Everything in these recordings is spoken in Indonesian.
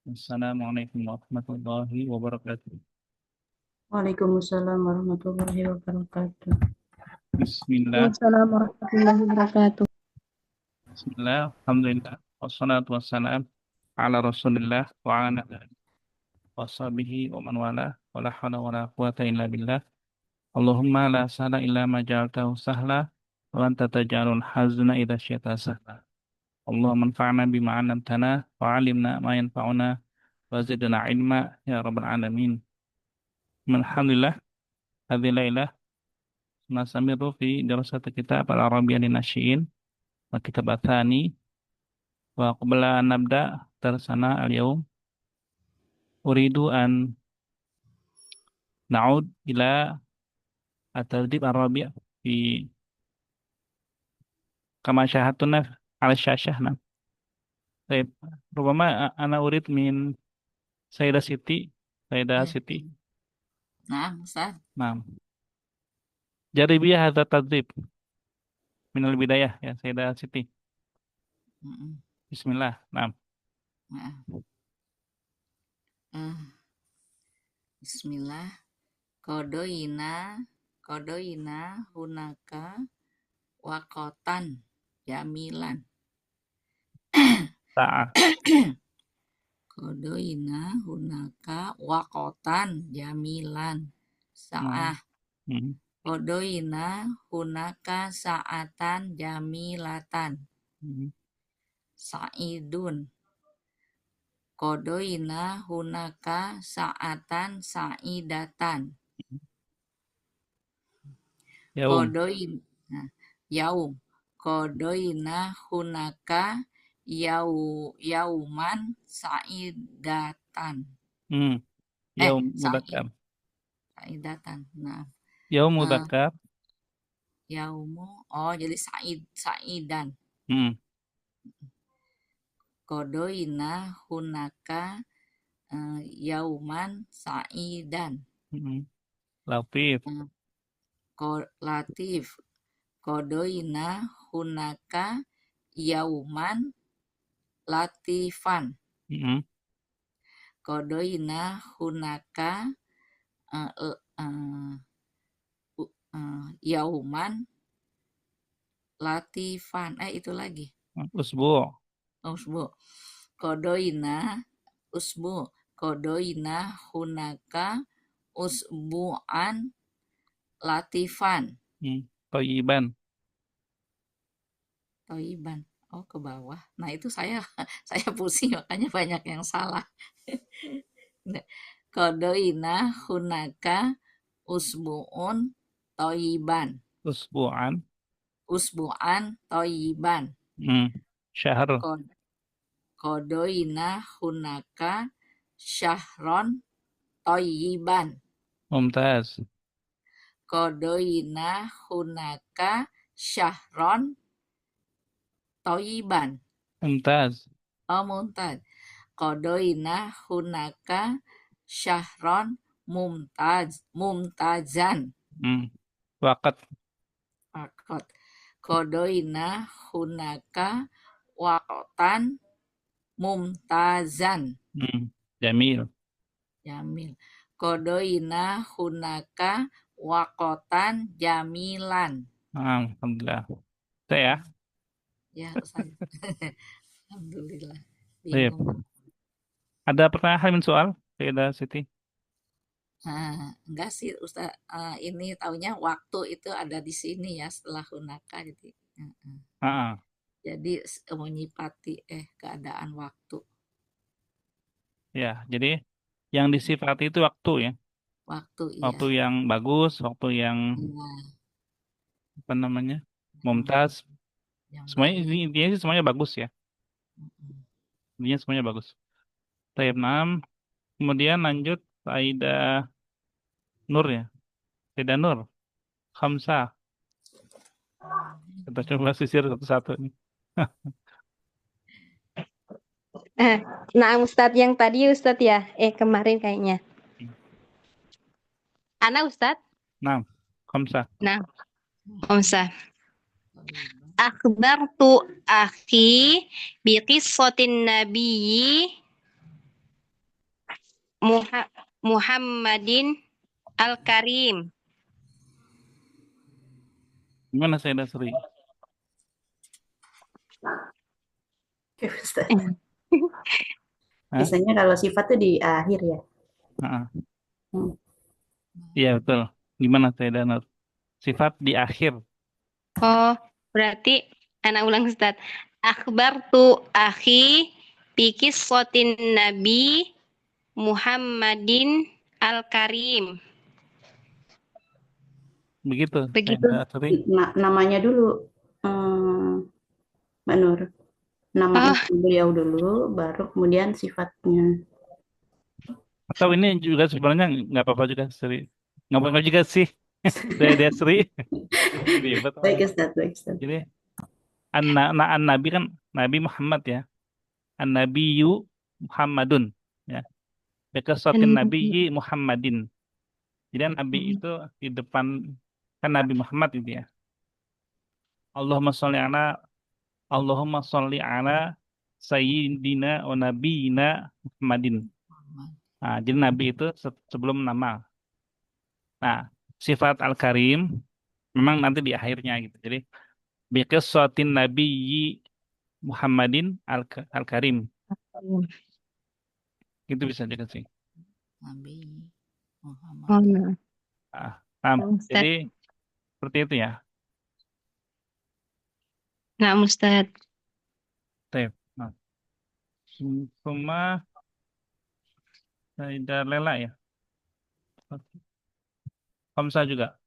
Assalamualaikum warahmatullahi wabarakatuh. Waalaikumsalam warahmatullahi wabarakatuh. Bismillah, Waalaikumsalam warahmatullahi wabarakatuh. Bismillah, Alhamdulillah, wassalatu wassalam ala Rasulillah wa ala alihi wa sahbihi wa man wala wa la hawla wa la quwata illa billah. Allahumma la sahla illa ma ja'altahu sahla wa anta taj'alul hazna idza syi'ta sahla. Allahumma anfa'na bima 'allamtana wa 'allimna ma yanfa'una wa zidna ilma ya rabbal alamin. Alhamdulillah, hadhihi lailah nastamiru fi dirasati kitab al-Arabiyyah lin-Nasy'iin wa kitab atsani wa qabla an nabda darsana al-yawm uridu an na'ud ila at-tadrib ar-rabi' fi kama syahadtuna ala syasyah. Nah, baik, rubama ana urid min Sayyidah Siti, Sayyidah Ya. Siti. Nah, Ustaz. Nah, jaribiyah hadza tadrib min al-bidayah ya Sayyidah Siti. Mm-mm. Bismillah. Nah, Nah. Eh, Bismillah. Kodoina hunaka wakotan jamilan. ta'ah. Kodoina hunaka wakotan jamilan. Nah, Sa'ah. hmm. Kodoina hunaka sa'atan jamilatan. Hmm. Sa'idun. Kodoina hunaka sa'atan sa'idatan. Yaum. Nah, yaum. Kodoina hunaka yauman sa'idatan. Hmm. Yaum Sa'id, mudzakkar. sa'idatan. Nah, Yaum mudzakkar. yaumu. Oh, jadi sa'idan. Hmm. Kodoina hunaka yauman sa'idan. Hmm. Latif. Latif. Kodoina hunaka yauman latifan. Hmm. Kodoina hunaka yauman latifan. Itu lagi. Usbu'. Usbu. Kodoina usbu. Kodoina hunaka usbu'an latifan. Thayyiban. Toiban. Oh, ke bawah. Nah, itu saya pusing makanya banyak yang salah. Kodoina hunaka usbu'un toiban. Usbu'an. Usbu'an toiban. Syahr. Kodoina hunaka syahron toiban. Mumtaz. Kodoina hunaka syahron toiban. Mumtaz. Oh, mumtaz. Kodoina hunaka syahron mumtazan. Waqat. Kodoina hunaka waqtan mumtazan. Jamil. Kodoina hunaka waqtan jamilan. Alhamdulillah. Saya. Ya, Ustaz. Alhamdulillah. Baik. Bingung. Ada pertanyaan soal? Sayyidah Siti? Enggak sih Ustaz, ini taunya waktu itu ada di sini ya setelah hunaka gitu. Jadi menyipati keadaan waktu. Ya, jadi yang disifati itu waktu ya. Waktu, iya. Waktu yang bagus, waktu yang apa namanya? Mumtaz. Semuanya intinya sih semuanya bagus ya. Intinya semuanya bagus. Tayyib 6. Kemudian lanjut Sayyidah Nur ya. Sayyidah Nur. Khamsah. Kita coba sisir satu-satu nih. Nah, Ustadz yang tadi Ustadz ya, kemarin kayaknya. Ana Ustadz? Nah, Khamsah. Nah, Khamsah. Akhbartu akhi bi qissatin nabiyyi Muhammadin Al-Karim. Gimana Sayyidah Sri? Oke, Ustaz. Biasanya kalau sifat itu di akhir ya. Iya betul. Gimana Sayyidah Nur? Sifat di akhir. Oh, berarti anak ulang Ustaz. Akhbartu akhi bi qissatin Nabi Muhammadin Al-Karim. Begitu. Begitu. Sayyidah Sri. Namanya dulu, Mbak Nur. Nama beliau dulu, baru kemudian sifatnya. Atau ini juga sebenarnya nggak apa-apa juga Sri. Nggak apa-apa juga sih. Sayyidah Sri. Baik Ustaz, baik Ustaz. Jadi An-Nabi kan Nabi Muhammad ya. An-Nabiyyu Muhammadun ya. Bikasatin Nabiyyi Muhammadin. Jadi Nabi itu di depan kan Nabi Muhammad itu ya. Allahumma sholli ala sayyidina wa nabiyina Muhammadin. Nah, jadi Nabi itu sebelum nama. Nah, sifat Al-Karim memang nanti di akhirnya gitu. Jadi biqisatin nabiyyi Muhammadin Al-Karim. Itu bisa juga sih. Nabi Muhammad. Jadi seperti itu ya. Nah, Ustaz. Nah, semua Sayyidah Lela ya. Kamsa juga.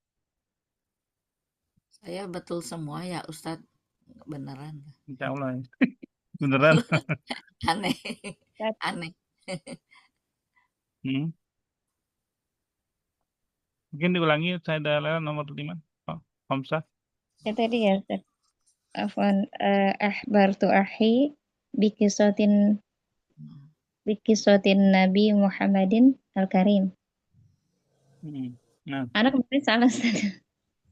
Saya betul semua ya Ustadz, beneran. Insya Allah. Beneran. Aneh. Aneh. Mungkin diulangi Sayyidah Lela nomor 5. Kamsa. Ya tadi ya Ustaz. Afwan, akhbartu akhi bikisotin Nabi Muhammadin Al-Karim. Nah. Anak kemarin salah Ustaz.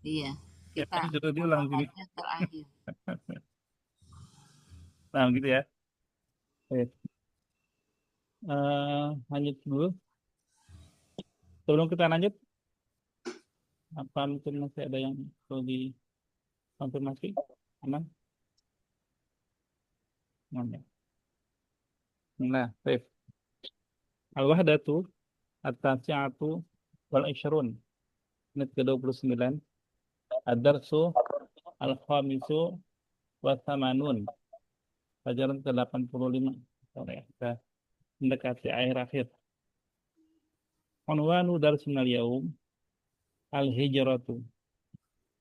Iya. Kita sudah diulang gini. Terakhir. Nah gitu ya. Lanjut dulu. Sebelum kita lanjut, apa mungkin masih ada yang perlu dikonfirmasi? Aman? Nah, baik. Al-Wahdatu At-Tasi'atu wal-Ishrun. Menit ke-29. Ad-Darsu Al-Khamisu wa Thamanun. Pelajaran ke-85. Kita mendekati akhir-akhir. Unwanu darsina al-yawm al-hijratu.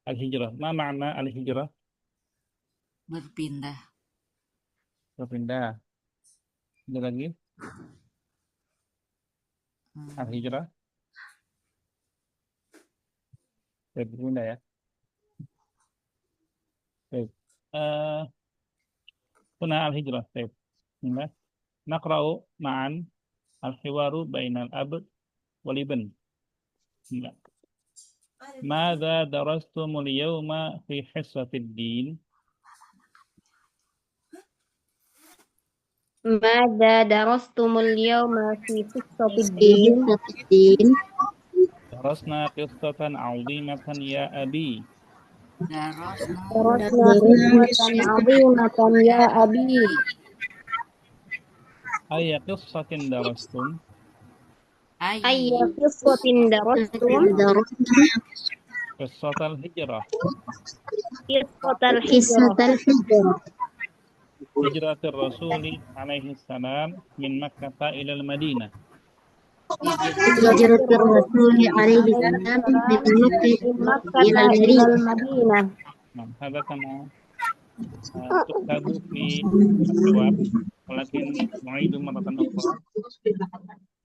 Al-hijrah. Ma makna al-hijrah? Berpindah. Berpindah. Ada lagi? Al-hijrah. Berpindah ya. Baik. Huna al-hijrah. Baik. Naqra'u ma'an al-hiwaru bainal ab wal ibn. Madza darastumul yawma fi hisratid din? Madza darastumul yawma fi hisratid din? Darasna qissatan 'azimatan ya abi. Darasna qissatan 'azimatan ya abi. Ayya qissatin darastum? Ayya qissatin darastum? Qissatal hijrah. Qissatal hijrah. Hijratul Rasuli alaihi salam min Makkah ila al-Madinah. Hijratul Rasuli alaihi salam min Makkah ila al-Madinah. Nah, hada kama tukadu fi al-jawab, walakin mu'idu maratan ukhra.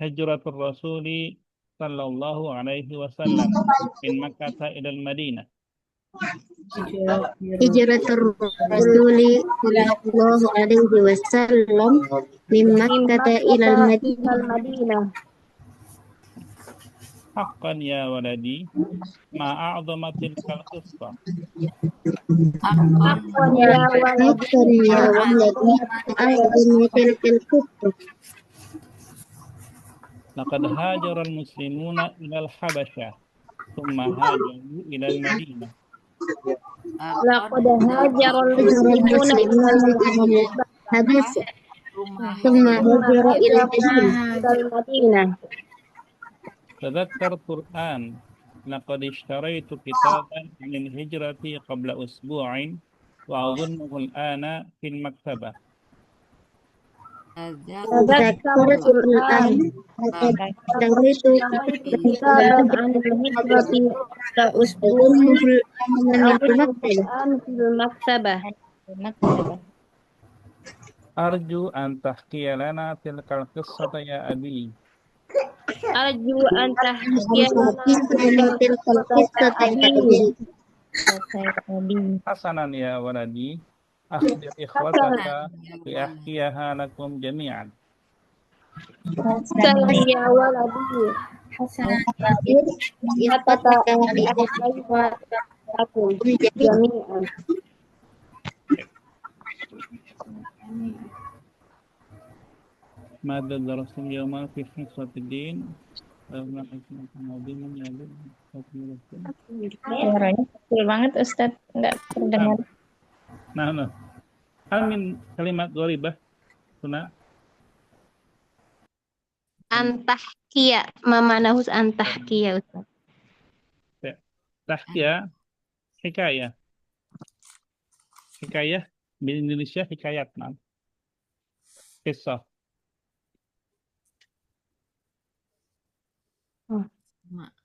Hijratul Rasuli sallallahu alaihi wasallam min Makkah ila al-Madinah. Hijratul Rasuli sallallahu alaihi wasallam min Makkah ila al-Madinah. Haqqan ya waladi ma a'zamatil qissah. Haqqan ya waladi a'zamatil qissah. laqad hajara al-muslimuna ila al-Habasyah thumma hajaru ila al-Madinah. Laqad hajarul muslimuna ilal Habasyah thumma hajaru ilal Madinah. Tadzakkar Qur'an laqad ishtaraitu kitaban min hijrati qabla usbu'in wa adhunnuhu al-ana fil maktabah. Tadzakkaratul an Tadzakkaritu kitaban anil hijrati la usbu'in fil maktabah. Arju an tahkiya lana tilkal qissata ya abi. Arju an tahkiyana tilkal qissata ya abi. Hasanan ya waladi, akhbir ikhwataka bi ahkiyaha lakum jami'an. Hasan ya waladi. Ikhwataka bi ahkiyaha lakum jami'an. Mada darasul yawma fi hifdz-din. Suaranya kecil banget Ustadz, nggak terdengar. Nah. Amin kalimat gharibah. Tuna. Antahkiya, mamanahus antahkiya Ustaz. Tahkiya, hikayah. Hikayah di Indonesia hikayat, nah. Kisah.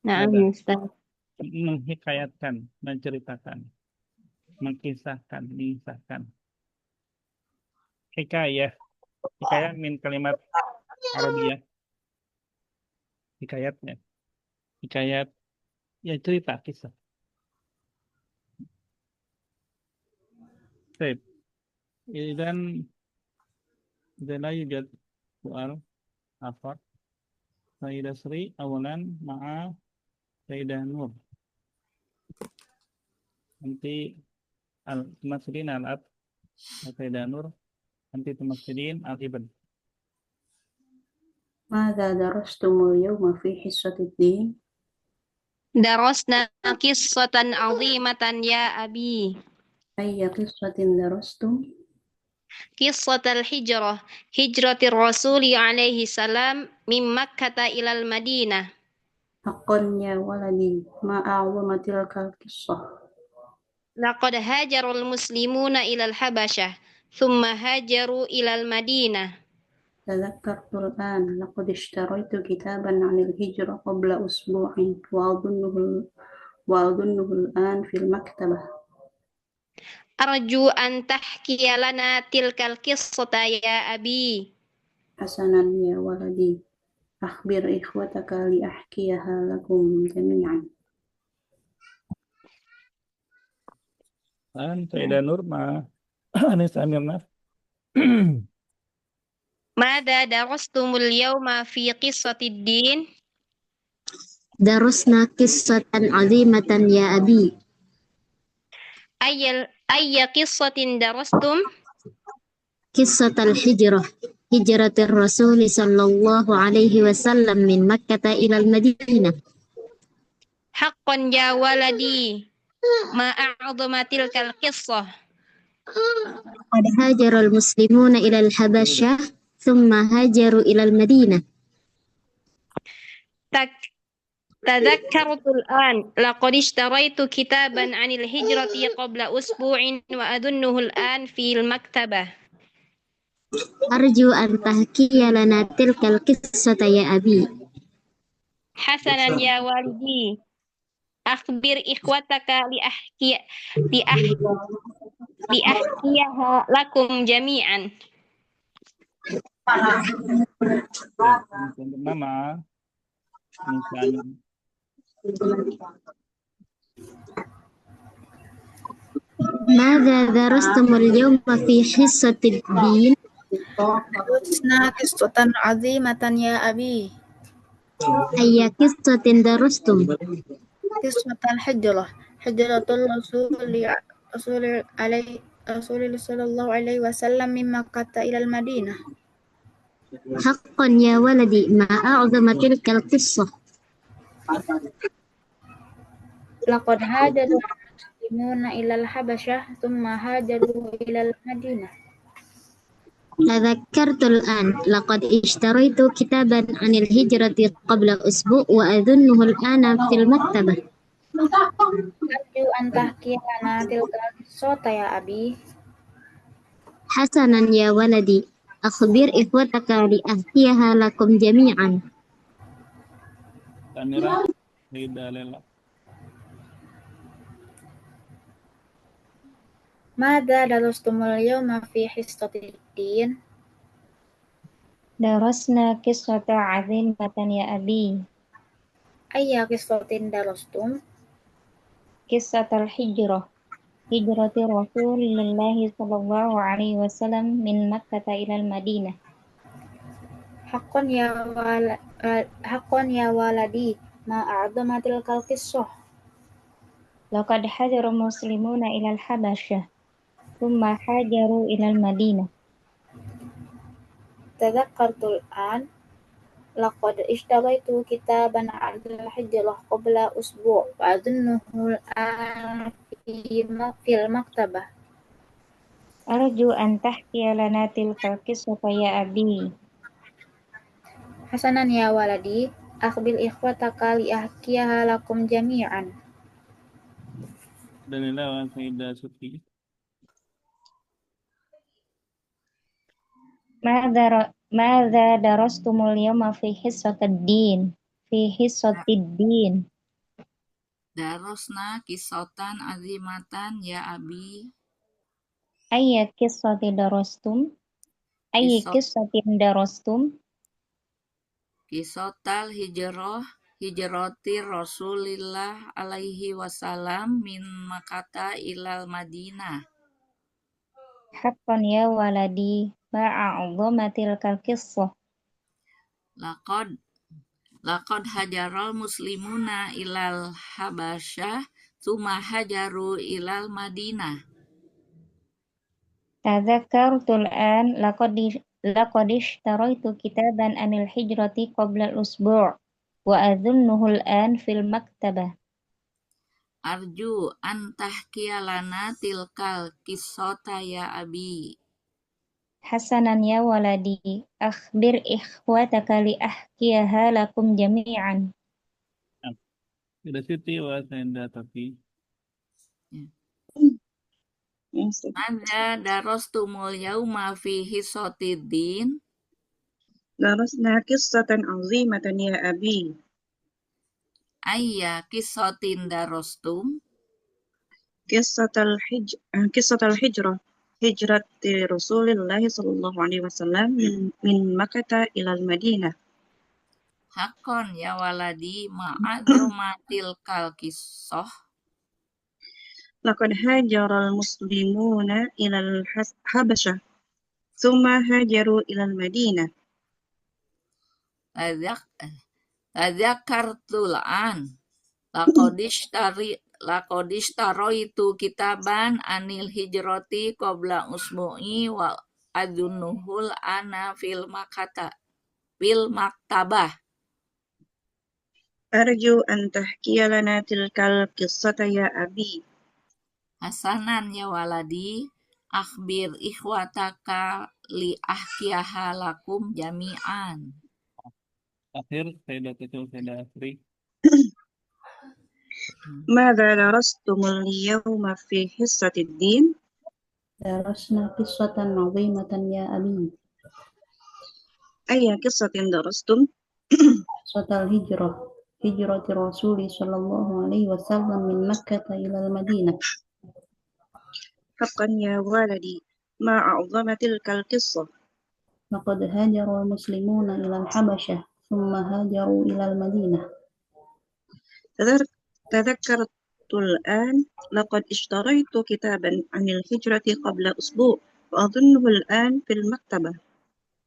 Nah, Ustaz. Menghikayatkan, menceritakan, mengkisahkan, mengisahkan. Hikayah min kalimat Arabiyah. Hikayatnya. Hikayat, ya cerita, kisah. Baik. Dan la yujad soal afar. Sayyidah Sri awalan ma'a Sayyidah Nur. Nanti al-Masrin al-Ab Sayyidah Nur. Nanti al-Masrin al-Ibn. ماذا درستم اليوم في حصة الدين؟ Darasna qissatan 'azimatan ya abi. أي قصة درستم؟ Qissatal hijrah, hijratir rasuli alaihi salam min Makkah ilal Madinah. حقا يا ولدي ما أعظم تلك القصة. Laqad hajarul muslimuna ilal Habasyah, thumma hajaru ilal Madinah. تذكرت الآن لقد اشتريت كتابا عن الهجرة قبل أسبوع وأظنه الآن في المكتبة. Arju an tahkiya lana tilkal qissata ya abi. حسنا يا ولدي أخبر إخوتك لأحكيها لكم جميعا. Sayyidah Nur ma Anis Amirna. Mada darastumul yawma fi qissatid din? درسنا قصة عظيمة يا أبي. Ayya qissatin darastum? قصة الهجرة، هجرة الرسول صلى الله عليه وسلم من مكة إلى المدينة. Haqqan ya waladi, ma a'zama tilkal qissah. قد هاجر المسلمون إلى الحبشة ثم هاجروا إلى المدينة. تذكرت الآن لقد اشتريت كتابا عن الهجرة قبل أسبوع وأظنه الآن في المكتبة. أرجو أن تحكي لنا تلك القصة يا أبي. حسنا يا والدي، أخبر إخوتك لأحكيها لكم جميعا. Mama, ماذا درستم اليوم في حصة الدين؟ درسنا قصة عظيمة يا أبي. أي قصة درستم؟ قصة الهجرة، هجرة الرسول صلى الله عليه وسلم من مكة إلى المدينة. حقا يا ولدي ما أعظم تلك القصة. لقد هاجر المسلمون إلى الحبشة ثم هاجروا إلى المدينة. تذكرت الآن لقد اشتريت كتابا عن الهجرة قبل أسبوع وأظنه الآن في المكتبة. أرجو أن تحكي لنا تلك القصة يا أبي. حسنا يا ولدي أخبر إخوتك لأحكيها لكم جميعا. Tanira, Rida Lela. ماذا درستم اليوم في حصة الدين؟ درسنا قصة عظيمة يا أبي. أي قصة درستم؟ قصة الهجرة، هجرة رسول الله صلى الله عليه وسلم من مكة إلى المدينة. حقا يا ولدي ما أعظم تلك القصة. لقد هاجر المسلمون إلى الحبشة ثم هاجروا إلى المدينة. تذكرت الآن لقد اشتريت كتابا عن الهجرة قبل أسبوع وأظنه الآن في المكتبة. أرجو أن تحكي لنا تلك القصة يا أبي. حسنا يا ولدي أخبر إخوتك لأحكيها لكم جميعا. Danila Sayyidah Sufi. ماذا درستم اليوم في حصة الدين؟ Darosna kisatan azimatan ya abi. أي قصة درستم؟ Kisotal hijrati Rasulillah alaihi wasallam min Makkah ilal Madinah. حقا يا ولدي ما أعظم تلك القصة. Laqad hajaral muslimuna ilal habasyah tsumma hajaru ilal Madinah. تذكرت الآن لقد اشتريت كتابا عن الهجرة قبل الأسبوع وأظنه الآن في المكتبة. Arju an tahkiya lana tilkal qissata ya abi. حسنا يا ولدي أخبر إخوتك لأحكيها لكم جميعا. Ida Siti wa Sayyidah Tafi. Madza darastumul yauma fi hisatiddin. درسنا قصة عظيمة يا أبي. Ayya qissatin darastum. قصة الهجرة هجرة رسول الله صلى الله عليه وسلم من مكة إلى المدينة. Hakon ya waladi ma'adzomatil kal qissah. لقد هاجر المسلمون إلى الحبشة ثم هاجروا إلى المدينة. Tadzakartul an laqadishtaraitu kitaban anil hijrati qabla usbu'i wa adzunuhul ana fil maktabah. أرجو أن تحكي لنا تلك القصة يا أبي. Hasanan ya waladi akhbir ikhwataka li ahkiyaha lakum jami'an. Akhir Sayyidah Tutul Sayyidah Asri. ماذا درستم اليوم في حصة الدين؟ درسنا قصة عظيمة يا أبي. أي قصة درستم؟ قصة الهجرة، هجرة الرسول صلى الله عليه وسلم من مكة إلى المدينة. حقا يا ولدي ما أعظم تلك القصة. لقد هاجر المسلمون إلى الحبشة ثم هاجروا إلى المدينة. تذكرت الآن لقد اشتريت كتابا عن الهجرة قبل أسبوع وأظنه الآن في المكتبة.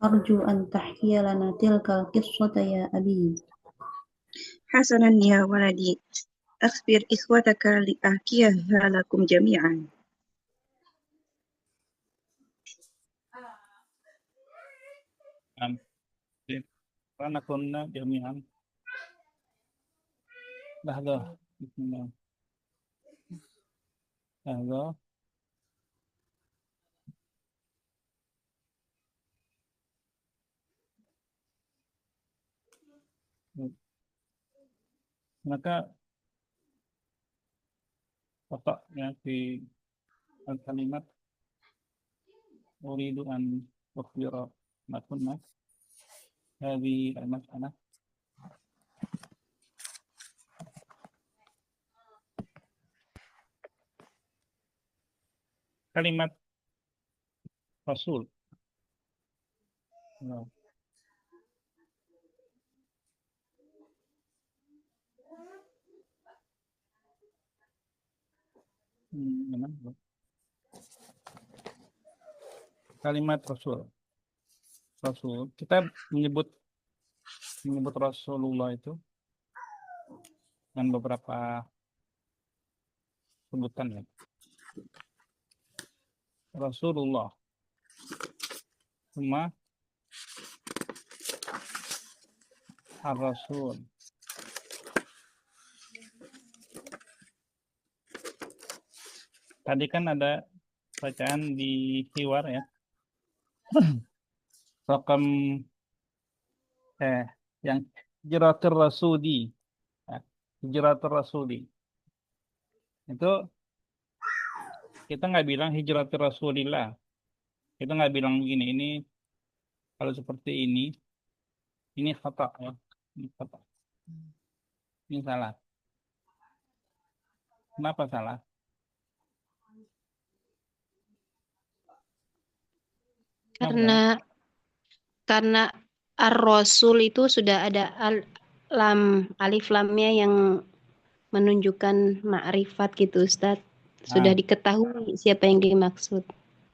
أرجو أن تحكي لنا تلك القصة يا أبي. حسنا يا ولدي أخبر إخوتك لأحكيها لكم جميعا. Karena kunna jami'an. Lahdah. Bismillah. Lahdah. Maka pokoknya di kalimat uridu an ukhbira ma kunna hadhihi al-mas'alah. Kalimat Rasul. Nah. Kalimat Rasul. Rasul. Kita menyebut Rasulullah itu dengan beberapa sebutan ya. Rasulullah. Cuma Ar-Rasul. Tadi kan ada bacaan di hiwar ya. Rakam yang hijratul rasuli. Hijratul rasuli. Itu kita nggak bilang hijratul rasulillah. Kita nggak bilang begini, ini kalau seperti ini khata ya. Ini khata. Ini salah. Kenapa salah? Karena ar-rasul itu sudah ada alif lamnya yang menunjukkan ma'rifat gitu Ustaz. Sudah diketahui siapa yang dimaksud.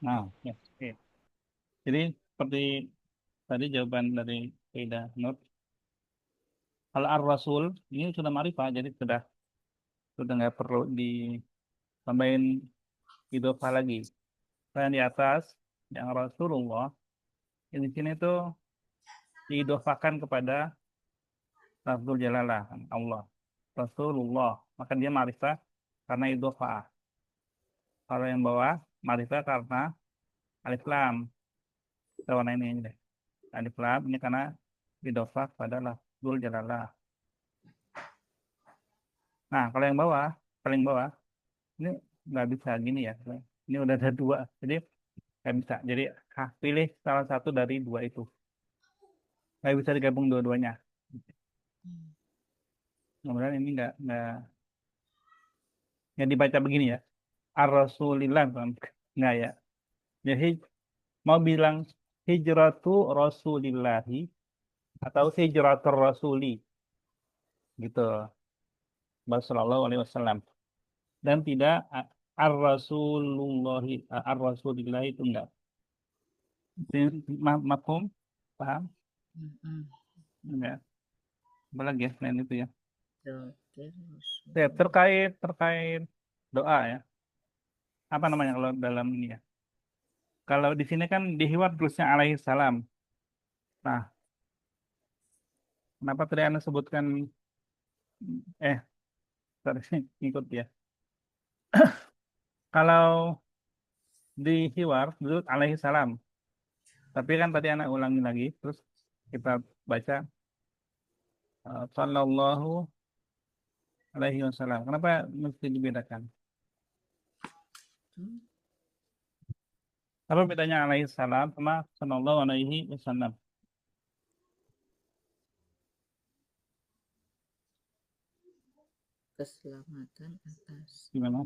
Nah, ya. Okay. Jadi seperti tadi jawaban dari Ida Nur. Kalau ar-rasul ini sudah ma'rifat, jadi sudah nggak perlu ditambahin idhofah lagi. Yang di atas yang Rasulullah di sini tuh diidhofahkan kepada lafzul jalalah Allah. Rasulullah, maka dia ma'rifah karena idhofah. Kalau yang bawah ma'rifah karena alif lam. Kita warna ini deh. Alif lam ini karena idhofah pada lafzul jalalah. Nah, kalau yang bawah, paling bawah ini nggak bisa gini ya. Ini udah ada dua, jadi nggak bisa. Jadi pilih salah satu dari dua itu. Nggak bisa digabung dua-duanya. Kemudian ini nggak dibaca begini ya. Ar-Rasulillah, nggak ya. Jadi mau bilang hijratu Rasulillahi atau hijratur Rasuli, gitu. Sallallahu alaihi wasallam. Dan tidak ar-Rasulillah itu enggak. Mafhum? Paham? Enggak. Apa lagi ya selain itu ya? Terkait doa ya. Apa namanya kalau dalam ini ya? Kalau di sini kan di hiwar tulisnya alaihi salam. Nah, kenapa tadi Anda sebutkan ikut ya. Kalau di hiwar dulu alaihi salam. Tapi kan tadi anak ulangi lagi, terus kita baca sallallahu alaihi wasallam. Kenapa mesti dibedakan? Apa bedanya alaihi salam sama sallallahu alaihi wasallam? Keselamatan atas. Gimana?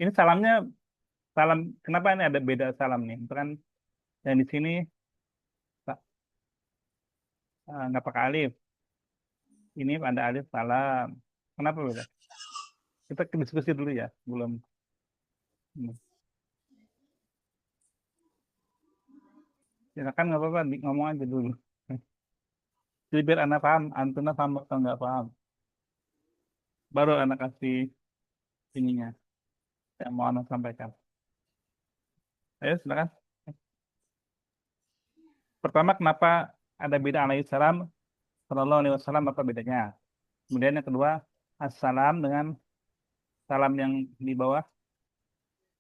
Ini salamnya salam. Kenapa ini ada beda salam nih? Itu kan yang di sini nggak pakai alif. Ini ada alif salam. Kenapa beda? Kita diskusi dulu ya, belum. Silakan nggak apa-apa, ngomong aja dulu. Jadi biar anak paham, antuna paham atau nggak paham. Baru anak kasih ininya yang mau anak sampaikan. Ayo silakan. Pertama, kenapa ada beda alaihi salam sallallahu alaihi wasallam, apa bedanya? Kemudian yang kedua, assalam dengan salam yang di bawah,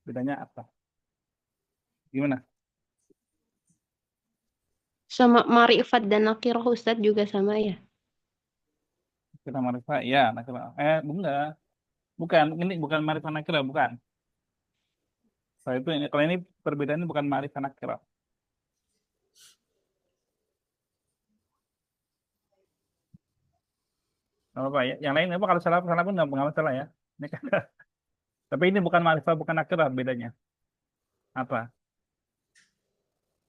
bedanya apa? Gimana? Sama ma'rifat dan nakirah Ustadz juga sama ya? Kita marifah, ya, nakira. Bukan. Ini bukan marifah nakira, bukan. Kalau ini perbedaannya bukan marifah nakira. Nggak apa ya. Yang lain apa kalau salah pun nggak masalah ya. Ini kan. Tapi ini bukan marifah, bukan nakira, bedanya. Apa?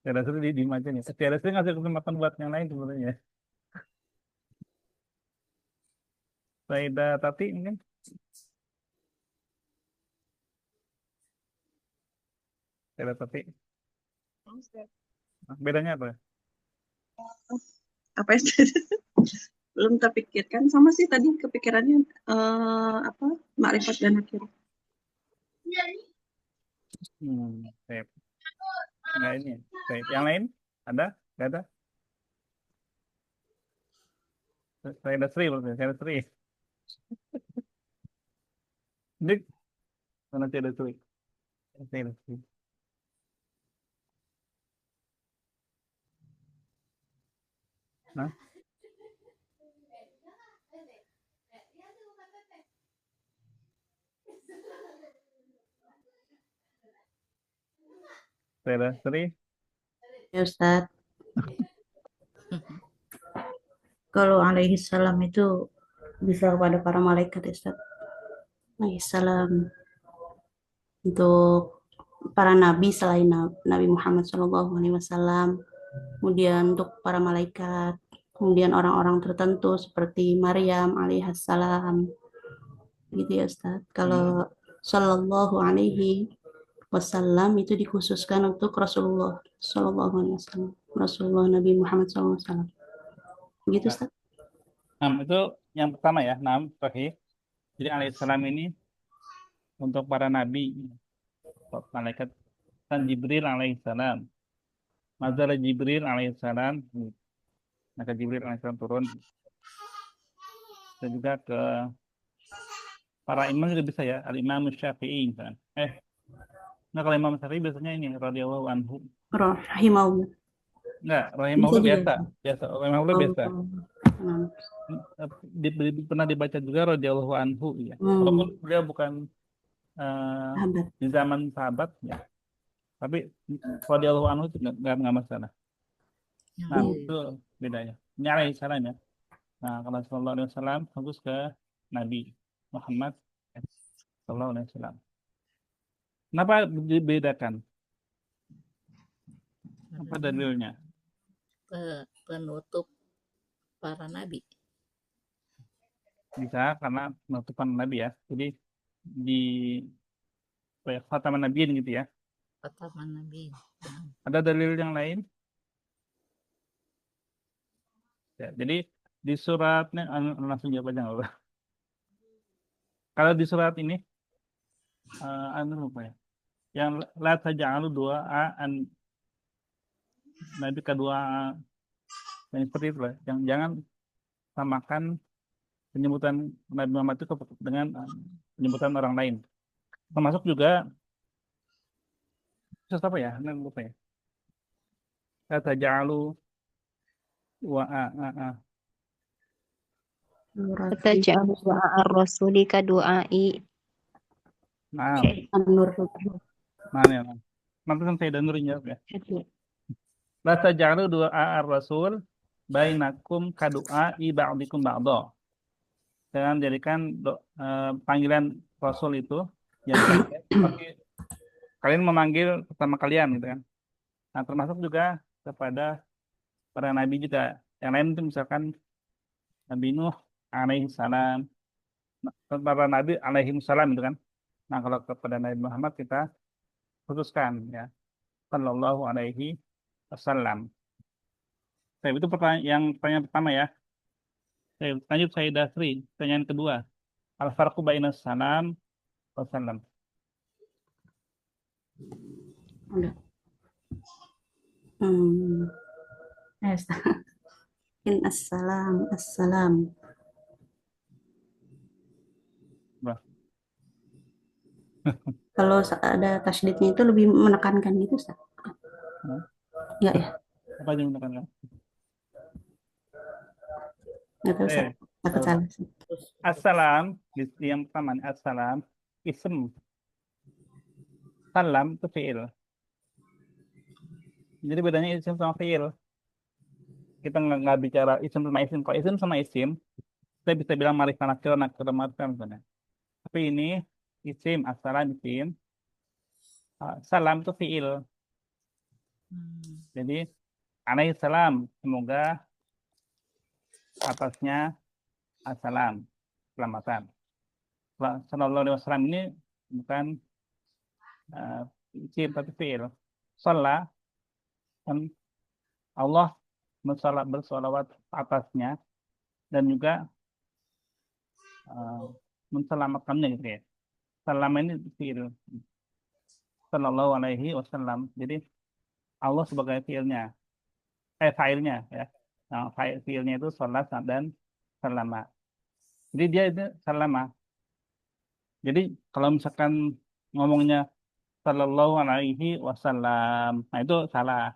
Tiada sering di aja nih. Tiada sering ngasih kesempatan buat yang lain sebenarnya. Faida Tati mungkin. Faida Tati. Bedanya apa? Apa ya? Belum terpikirkan. Sama sih tadi kepikirannya apa? Ma'rifat dan nakirah. Baik. Nah ini. Baik. Yang lain? Ada? Nggak ada? Faida Sri berarti. Faida Sri. Dik. Mana Faida Sri? Faida Sri. Nah. Faida Sri. Ya Ustaz. Kalau alaihi salam itu bisa kepada para malaikat ya Ustaz. Alaihi salam untuk para nabi selain Nabi Muhammad SAW, kemudian untuk para malaikat, kemudian orang-orang tertentu seperti Maryam alaihissalam, gitu ya Ustaz. Kalau Sallallahu Alaihi Wasallam itu dikhususkan untuk Rasulullah Sallallahu Alaihi Wasallam, Rasulullah Nabi Muhammad SAW, gitu Ustaz. Itu yang pertama ya, sahih. Jadi alaihissalam ini untuk para nabi, malaikat dan Jibril alaihissalam. Nazar Jibril alaihissalam, maka Jibril alaihissalam turun. Dan juga ke para imam juga bisa ya, al-Imam Syafi'i misalnya. Nah kalau Imam Syafi'i biasanya ini radhiyallahu anhu. Rahimahullah. Enggak, rahimahullah biasa. Rahimahullah biasa. Pernah dibaca juga radhiyallahu anhu ya. Walaupun beliau bukan di zaman sahabat ya. Tapi radhiyallahu anhu itu enggak masalah. Nah, itu bedanya. Ini alaihi salam ya. Nah, kalau sallallahu alaihi wasallam fokus ke Nabi Muhammad sallallahu alaihi wasallam. Kenapa dibedakan? Apa dalilnya? Penutup para nabi. Bisa karena penutupan nabi ya. Jadi di khataman nabiin gitu ya. Khataman nabi. Ada dalil yang lain? Ya, jadi di suratnya langsung jawab aja nggak apa. Kalau di surat ini lupa ya. Yang la taj'alu du'aan Nabi kedua yang seperti itu lah. Yang jangan samakan penyebutan Nabi Muhammad itu dengan penyebutan orang lain. Termasuk juga apa ya? Lupa ya. La taj'alu Taj'alu du'a ar-rasuli ka du'ai. Nah. Nanti kan saya dan Nurin jawab ya. La taj'alu du'a ar-rasul bainakum ka du'ai ba'dikum ba'dha. Jangan jadikan panggilan Rasul itu yang tapi kalian memanggil pertama kalian gitu kan. Nah, termasuk juga kepada para nabi juga. Yang lain itu misalkan Nabi Nuh alaihi salam, para nabi alaihi salam gitu kan. Nah, kalau kepada Nabi Muhammad kita khususkan ya. Sallallahu alaihi wasallam. Itu pertanyaan pertama ya. Lanjut saya Dasri, pertanyaan kedua. Al-farqu baina salam wa salam. Assalam, assalam. Kalau ada tasydidnya itu lebih menekankan gitu, Ustaz? Enggak ya? Apa yang menekankan? Enggak tahu, Ustaz. Takut salah. Assalam, yang pertama assalam, ism. Salam itu fi'il. Jadi bedanya isim sama fi'il. Kita nggak bicara isim sama isim. Kalau isim sama isim, kita bisa bilang ma'rifah nakirah misalnya. Tapi ini isim, assalam isim. Salam itu fi'il. Jadi alaihi salam, semoga atasnya assalam, selamatan. Sallallahu alaihi wasallam ini bukan isim tapi fi'il. Salat kan Allah bersolawat atasnya dan juga menselamatkannya gitu ya. Salam ini fi'il. Sallallahu alaihi wasallam. Jadi Allah sebagai fi'ilnya, fa'ilnya ya. Nah, fi'ilnya itu salat dan salama. Jadi dia itu salama. Jadi kalau misalkan ngomongnya sallallahu alaihi wasallam, nah itu salah.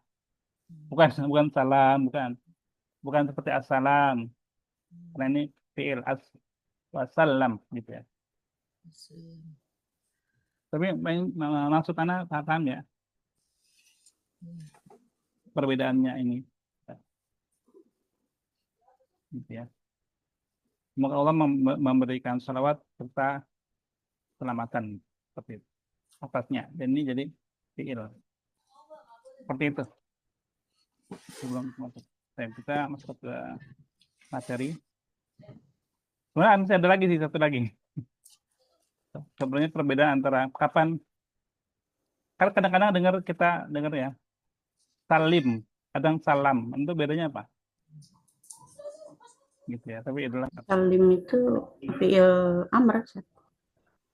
Bukan salam, bukan seperti assalam. Karena ini fi'il wasallam gitu ya. Tapi maksud anak paham ya perbedaannya ini. Gitu ya. Semoga Allah memberikan salawat serta keselamatan seperti itu atasnya. Dan ini jadi fi'il. Seperti itu. Sebelum masuk. Kita masuk ke materi. Sebenarnya masih ada lagi sih, satu lagi. Sebenarnya perbedaan antara kapan, kan kadang-kadang kita dengar ya, salim, kadang salam, itu bedanya apa? Gitu ya, tapi itulah. Salim itu fi'il amr.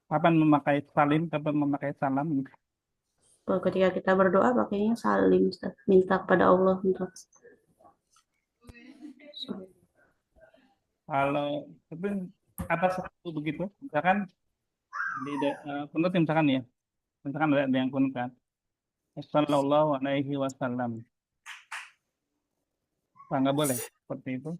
Kapan memakai salim, kapan memakai salam? Ketika kita berdoa pakainya salim, Ustaz. Minta kepada Allah untuk. Kalau tapi kata satu begitu, misalkan di kunut misalkan ya, misalkan ada yang kunut kan, sallallahu alaihi wasallam, nggak boleh seperti itu.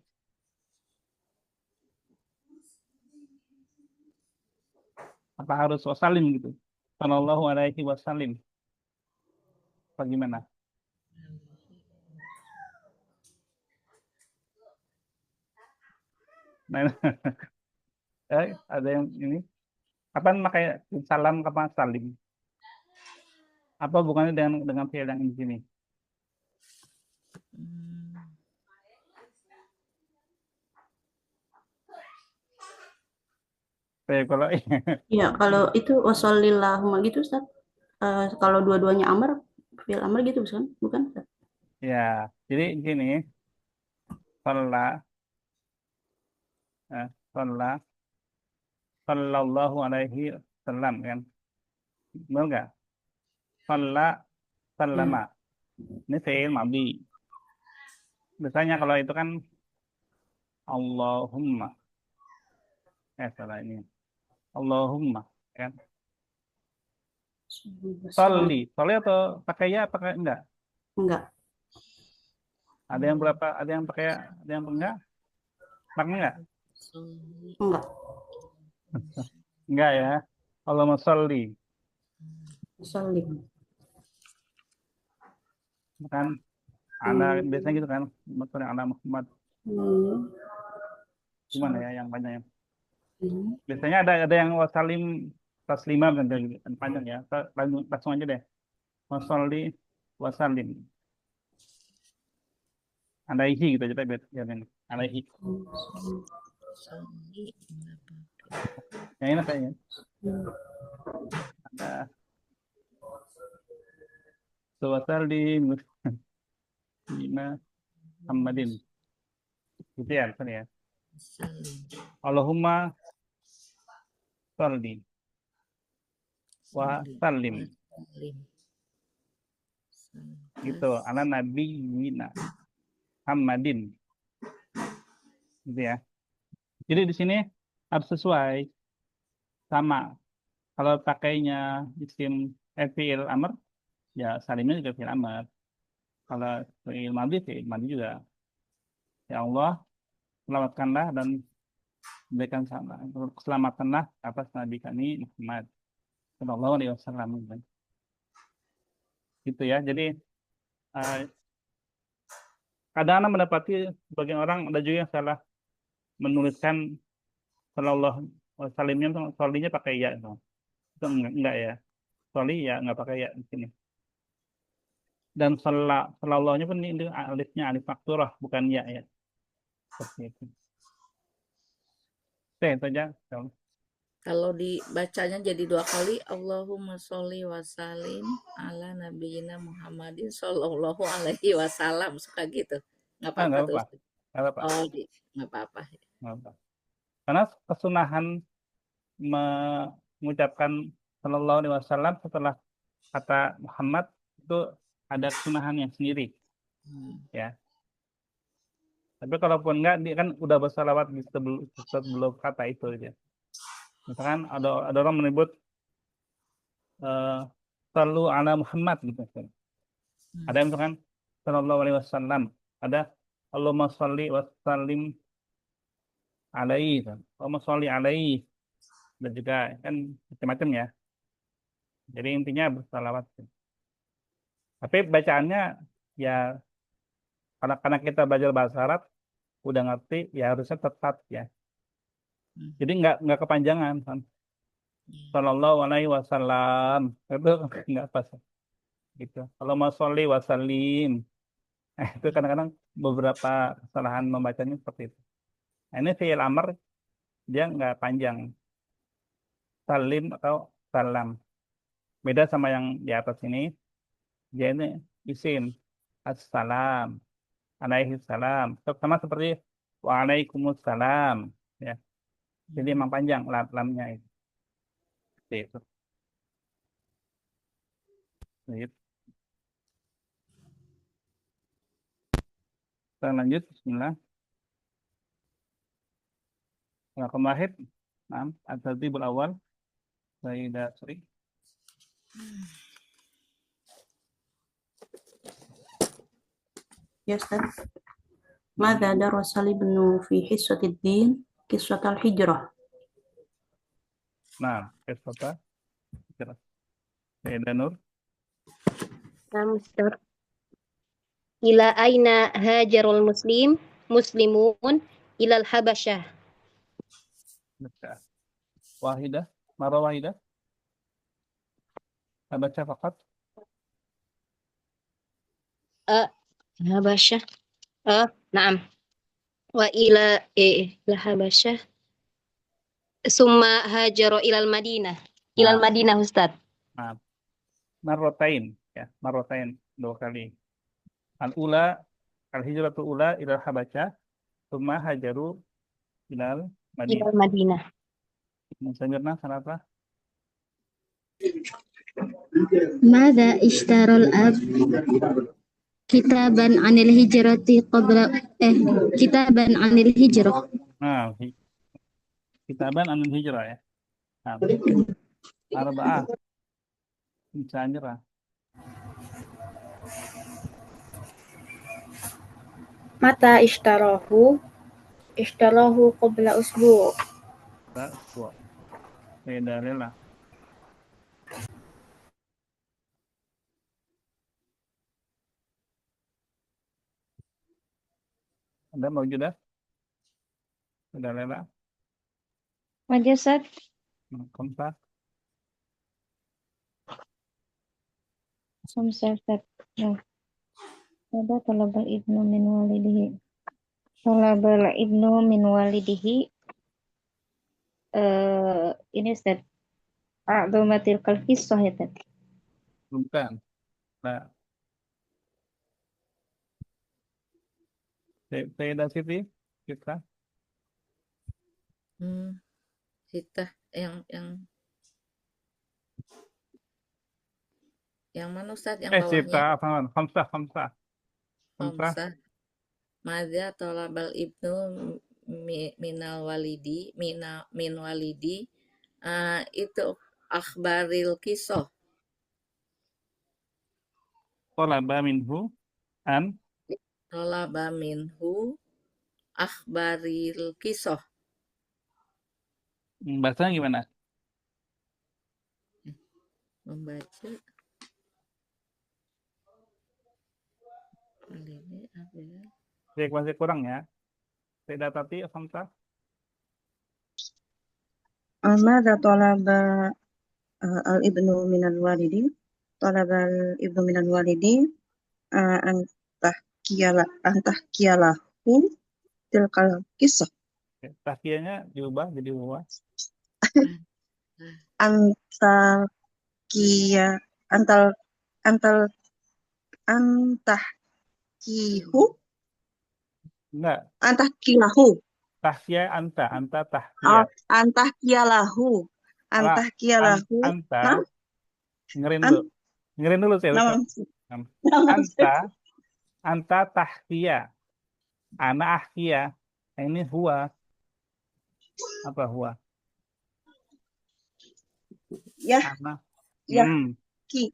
Apa harus wasalim gitu? Sallallahu alaihi wasallam. Bagaimana? Nah, ada yang ini. Kapan pakai salam, kapan salim? Apa bukannya dengan fi'il yang di sini? Kalau ya kalau itu washolillahumma gitu Ustaz. Kalau dua-duanya amr, fi'il amr gitu bukan? Ya, jadi gini. Sallallahu alaihi wasallam kan. Benar enggak? Sallama. Ini fi'il madhi. Biasanya kalau itu kan Allahumma. Salah ini. Allahumma kan. Sholli atau pakai ya, pakai enggak? Enggak. Ada yang berapa? Ada yang pakai, ada yang enggak? Pakai enggak? Enggak. Enggak ya. Allahumma sholli. Sholli. Kan ada biasanya gitu kan. Ala Muhammad. Gimana ya yang panjang? Biasanya ada yang wasalim taslima kan panjang ya. Langsung aja deh. Wasalli wasalim. Alaihi gitu aja biar ini. Alaihi. Yang ini kayaknya. Ada wasalim lima Muhammadin. Gitu ya, ya. Allahumma sholli wa sallim Gitu, ala nabi Muhammadin. Gitu ya. Jadi di sini harus sesuai sama. Kalau pakainya isim fi'il amr, ya salimnya juga fi'il amr. Kalau fi'il madhi juga. Ya Allah, selamatkanlah dan berikan keselamatanlah atas Nabi kami Muhammad Sallallahu Alaihi Wasallam. Gitu ya. Jadi kadang-kadang mendapati sebagian orang ada juga yang salah menuliskan Sallallahu Wasallamnya, solinya pakai ya. Itu enggak ya. Soli ya enggak pakai ya di sini. Dan salallahnya pun ini alifnya alif maksurah bukan ya ya. Seperti itu. Oke, itu aja. Kalau dibacanya jadi 2 kali, Allahumma sholli wa sallim ala nabiyina Muhammadin sallallahu alaihi wasallam. Suka gitu. Nggak apa-apa Enggak tuh. apa-apa. Enggak apa-apa. Oh, nggak apa-apa. Nggak apa-apa. Karena kesunahan mengucapkan Sallallahu Alaihi Wasallam setelah kata Muhammad itu ada kesunahannya sendiri, ya. Tapi kalaupun enggak, dia kan udah bersalawat sebelum kata itu, ya. Misalkan ada orang menyebut Sallu ala Muhammad gitu. Ada yang misalkan Sallallahu Alaihi Wasallam, ada Allahumma sholli wa sallim alaihi, Allahumma sholli alaihi, dan juga kan macam-macam ya. Jadi intinya bersalawat. Tapi bacaannya ya karena kita belajar bahasa Arab udah ngerti ya harusnya tepat ya. Jadi nggak kepanjangan kan. Sallallahu alaihi wasallam itu nggak pas gitu. Kalau mau sholli wasallim, itu kadang-kadang beberapa kesalahan membacanya seperti itu. Nah, ini fi'il amr dia nggak panjang. Salim atau salam. Beda sama yang di atas ini. Dia ini isim. Assalam. Alaihi salam. Sama seperti waalaikumsalam. Ya. Jadi memang panjang lamnya itu. Seperti itu. Gitu. Kita lanjut. Bismillah. Raqam wahid. Naam. At-tartibul awal. Sayyidah Sri. Ya Ustaz. Mada darasa ibnu fi hissatid din qissatal hijrah. Nah, qissata hijrah. Sayyidah Nur. Ustaz. Ila aina hajarul muslimun ilal habasyah. Wahidah. Marah wahidah. Baca fakat. Habasyah. Naam. Wa ila habasyah. Summa hajaro ilal Madinah. Ilal Madinah Ustaz. Nah, marrotain ya, marrotain 2 kali. Al-ula al-hijratul ula ilal habasyah, summa hajaru ilal Madinah. Ilal Madinah. Sebenarnya kenapa? Mada ishtarul ab kitaban anil hijrati qabla kitaban anil hijrah. Nah, kitaban anil hijrah ya. Nah, arba'ah. Bisa nyerah. Mata ishtarahu qabla usbu'. Beda lah. Ada mau juga? Sudah lela. Wajah Ustaz. Kompas. Ustaz. Nah. Ada talabal ibnu min walidihi. Talabal ibnu min walidihi. Ini Ustaz. A'dhumatil qalqisah ya Ustaz. Bukan. Nah. Sayyidah Siti, kita. Kita yang Yang mana Ustaz? Yang bawahnya? Cipta apa? Khamsah. Khamsah. Madza talabal ibnu minal walidi min walidi. Itu akhbaril kisah. Talaba minhu an. Talaba minhu akhbaril kisah. Bahasanya gimana? Membaca. Ini apa ya? Masih kurang ya. Tidak tapi khamsah. ماذا طلب الابن من الوالد طلب الابن من الوالد أن تحكي له تلك القصة. Tahkiyahnya diubah jadi huwa. Antahkihu. Enggak. Antahkilahu. Tahkiyah anta tahkiyah. Antahkiyalahu. Antahkiyalahu. Anta. Dengerin dulu saya. Anta tahkiyah. Ana ahkiyah. Ini huwa. Apa huwa? Ya. Ana. Ki.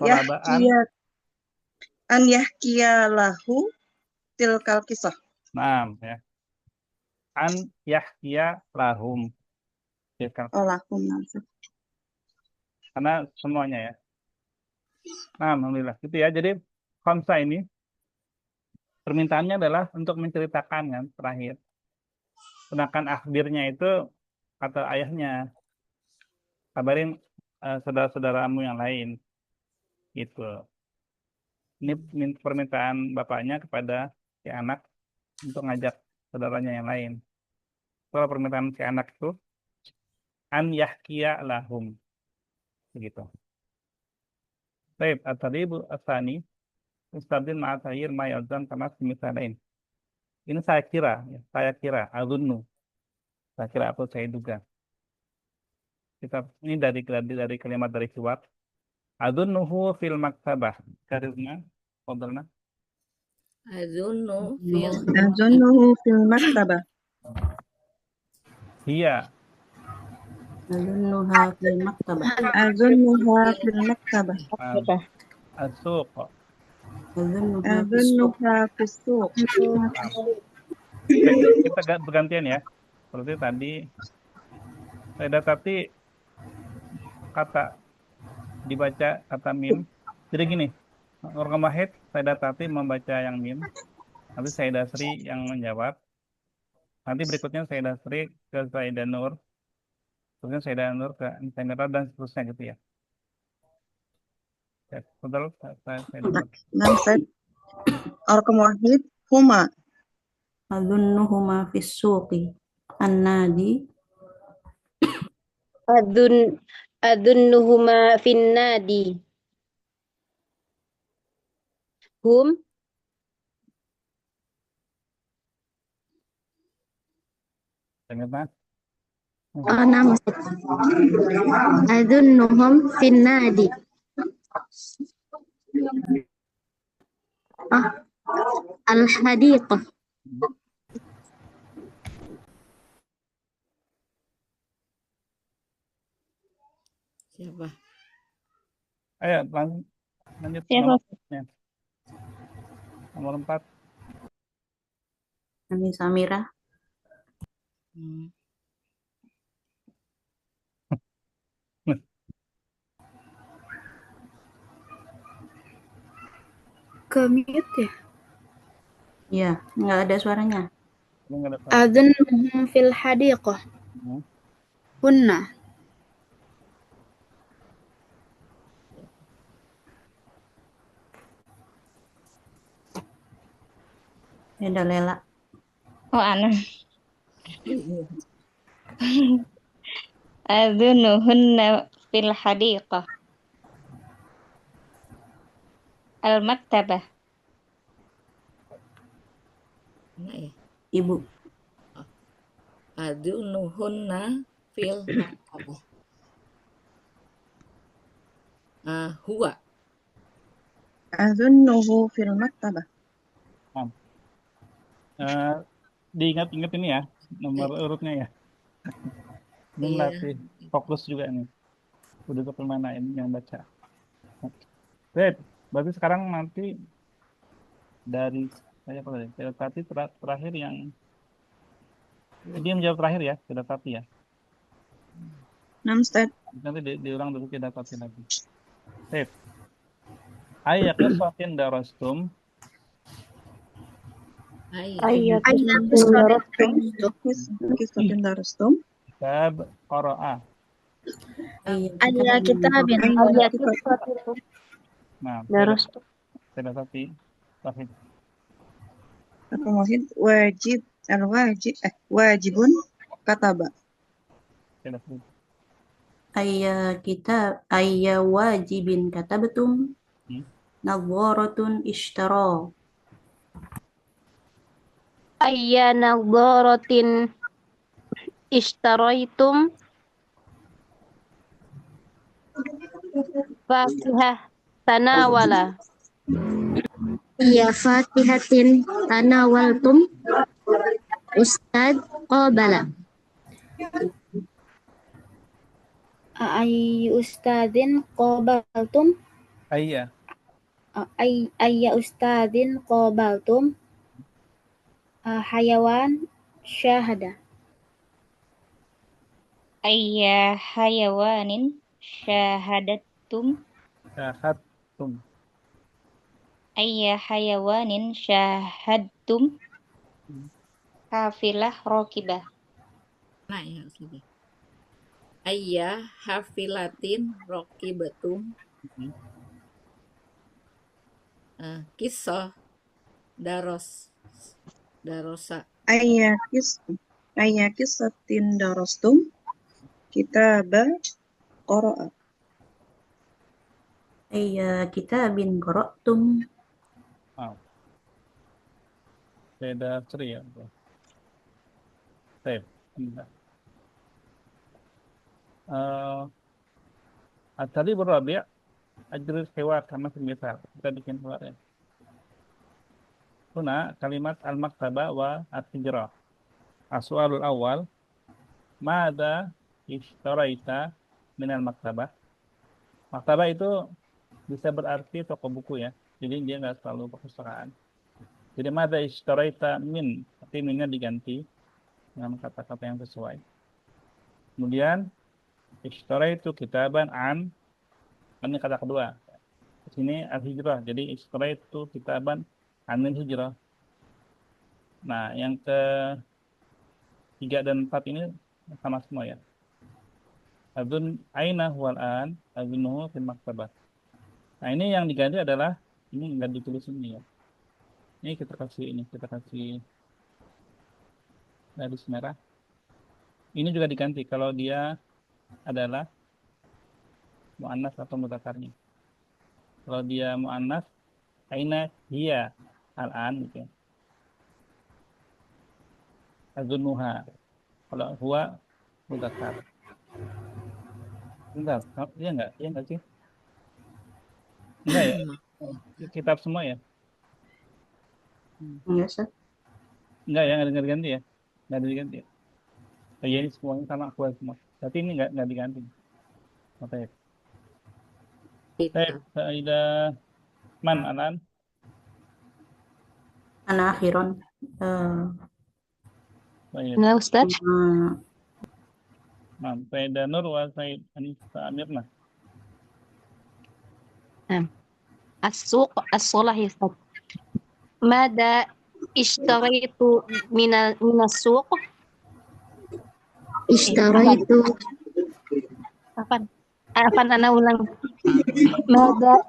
Tolabaan. An yahkiyalahu tilkal kisah. Naam ya. An yahkiya lahum. Lahum. Karena semuanya ya. Nah, alhamdulillah. Gitu ya. Jadi khamsah ini permintaannya adalah untuk menceritakan kan terakhir. Sedangkan akhirnya itu kata ayahnya, kabarin saudara-saudaramu yang lain. Gitu. Ini permintaan bapaknya kepada si anak untuk ngajak saudaranya yang lain. Kalau permintaan si anak itu an yahkiya lahum. Begitu. Baik, at-tadribu as-tsani istabdil ma'a taghyir ma yalzam kama misalain. Ini saya kira, azunnu. Saya kira atau saya duga. Ini dari kalimat dari keluar. Azunnuhu fil maktabah. Karirna, fadlna. Azunnuhu fil maktabah. Iya. Azunnuha fil maktabah. Azunnuha fil maktabah. As-suq. Azunnuha fis suq. Kita bergantian ya. Seperti tadi saya dapati kata dibaca kata mim. Jadi gini, orang Wahid saya dapati membaca yang mim. Nanti saya Dasri yang menjawab. Nanti berikutnya saya Dasri ke Sayyidah Nur. Kemudian saya Nur ke Insamira dan seterusnya gitu ya. Ya, betul. Saya Arkam Wahid huma. Adunnuhuma fis suqi. An-nadi. Adunnuhuma finnadi. Hum. Ternyata. Nama Adunnuhum finnadi. Al-hadiqah. Siapa? Ayo lanjut Siapa? Nomor 4. Ani Samira. Ke-mute ya? Iya, nggak ada suaranya. Adunnuhum fil hadiqah. Hunna. Ada Lela. Oh, Ana. Adhunuhunna fil hadiqah. Al-maktabah. Ibu. Adunnuhunna fil maktabah. Huwa. Azunnuhu fil maktabah. Nah, diingat-ingat ini ya, nomor urutnya ya. Ini Iya. melatih fokus juga nih. Udah ke mana ini yang baca. Baik, berarti sekarang nanti dari saya apa tadi? Tadi terakhir yang dia menjawab terakhir ya, tidak tapi ya. Nah, Ustaz. Nanti diulang dulu tidak tapi lagi. Baik. Ayya qissatin darastum. Ayya. Qissatin darastum. Kitab qara'a. Ayya kitabin Nah, Darastum. tidak tapi terakhir. Wahid wajibun kataba. Tidak tapi. Ayya wajibin katabatum nadharatun ishtara. Ayya nadharatin ishtaraitum fakihah tanawala. Iya fakihatin tanawaltum Ustad qabala. ayyu ustadin qabaltum Ayya. ayya ustadin qabaltum hayawan syahada. Ayya hayawanin syahadatum. Syahadtum. Ayya hayawanin syahadtum. Hafilah rokibah. Nah, ya sini. Ayya hafilatin rokibatum. Kisah darosa. Ayya qissatin darastum. Kitaba qara'a. Ayya kitabin qara'tum. Beda seri ya. Baik. Tadi berabi ajrul hiwar kama fil misal. Kita bikin hiwar ya. Huna kalimat al-maktaba wa at-hijrah. As-su'alul awal, mada ishtaraita minal maktabah? Maktabah itu bisa berarti toko buku ya. Jadi dia nggak selalu perpustakaan. Jadi mada ishtaraita min, tapi minnya diganti dengan kata-kata yang sesuai. Kemudian ishtaraitu kitaban an, ini kata kedua. Di sini al-hijrah. Jadi ishtaraitu kitaban anil hijrah. Nah, yang ke 3 dan 4 ini sama semua ya. Adun aina huwal an, adunuhu fil maktabah. Nah, ini yang diganti adalah ini enggak ditulis ini ya. Ini kita kasih garis merah. Ini juga diganti kalau dia adalah muannas atau mudzakarnya. Kalau dia muannas, aina hiya al-an gitu ya. Azunuha. Kalau huwa mudzakar. Enggak, iya enggak sih? Enggak ya? Kitab semua ya? Enggak, Ustaz. Enggak ya, enggak diganti ya? Enggak diganti ya? Oh iya, ini semuanya sama aku semua. Tapi ini enggak diganti. Oke. Baik, Saidah Man Anan. Ana akhiron. Baik. Nah, Ustaz. Saidah Nur wa Said Anissa Amirna. As-suq as-salah ya Ustaz. Mada ishtaraitu minas suq. Ishtaraitu. Apaan ana ulang. Mada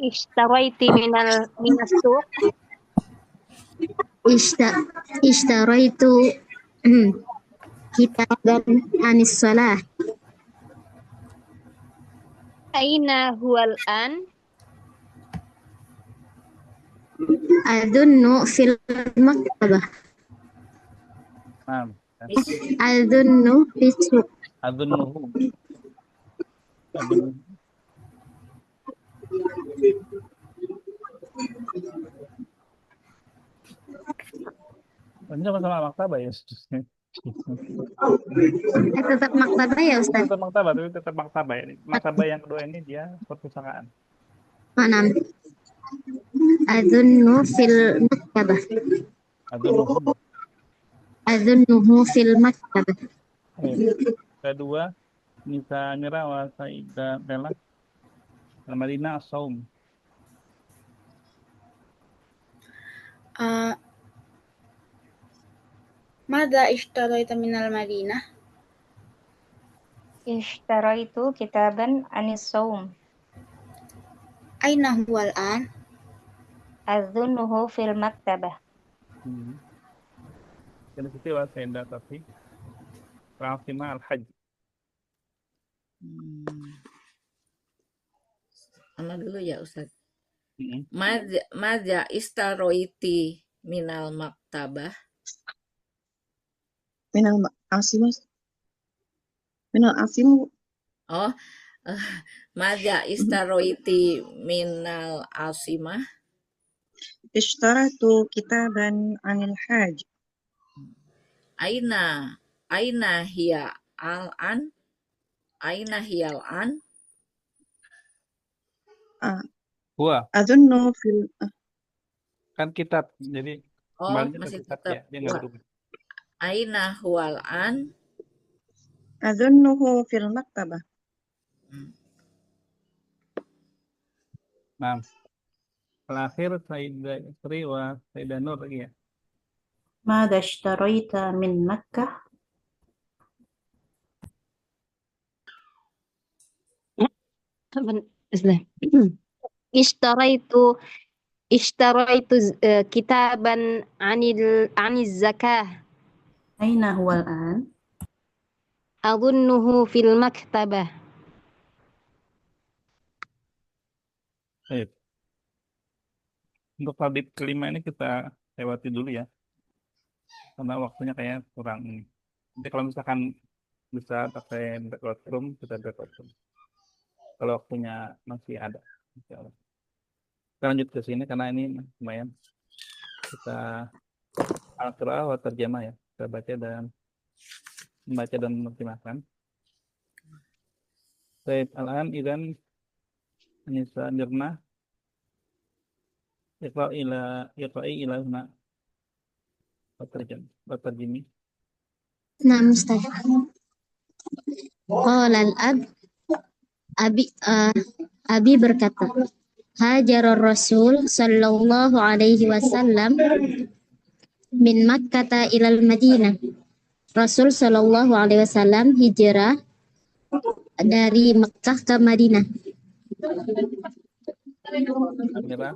ishtaraiti minas suq. Ishtaraitu kitaban anis salah. Aina huwal an? Adunnu fil maktabah. Adunnu fis suq. Adunnuhu. Adun. Ini sama-sama maktabah ya. Tetap maktabah ya Ustaz? Tetap maktabah, tapi tetap maktabah ini. Maktabah yang kedua ini dia perpustakaan. Mana? Adunnu fil maktabah. Adun. Adunnuhu fil maktabah. Kedua, Nisa Mira wa Saida Bella Al-Madinah As-Saum. Mada ishtaraita minal Madinah? Ishtaraitu kitaban anis saum. Aina huwal an? Adzunuhu fil maktabah. Jadi situ wa Saida tapi Rafimah Al-Hajj. Mana dulu ya Ustaz. Madza istaroiti minal maktabah. Minal asimah. Minal asim. Oh, madza istaroiti minal asimah. Ishtaratu kitaban anil hajj. Aina hiya al-an? Aina hiya al-an? Wah, Adunnu fil kan kitab. Jadi kembalinya ke masih kitab tetap ya. Dia nggak berubah. Aina huwal an? adunnuhu fil maktabah. Nah, terakhir Saida Isri wa Saida Nur lagi ya. ماذا اشتريت من مكة؟ اشتريت كتابا عن الزكاة. أين هو الآن؟ أظنه في المكتبة. Baik. Untuk tabib kelima ini kita lewati dulu ya. Karena waktunya kayak kurang ini. Jadi kalau misalkan bisa pakai backward room, kita backward room. Kalau waktunya masih ada. Insya Allah. Kita lanjut ke sini karena ini lumayan. Kita al-qira'ah wa terjemah ya. Kita membaca dan menerjemahkan. Baik, al-an idan Anissa Nirna iqra'i ila huna watarjimi. Nah, Ustaz. Qala al-ab Abi berkata, Hajar Rasul sallallahu alaihi wasallam min Makkah ilal Madinah. Rasul sallallahu alaihi wasallam hijrah dari Makkah ke Madinah. Amira,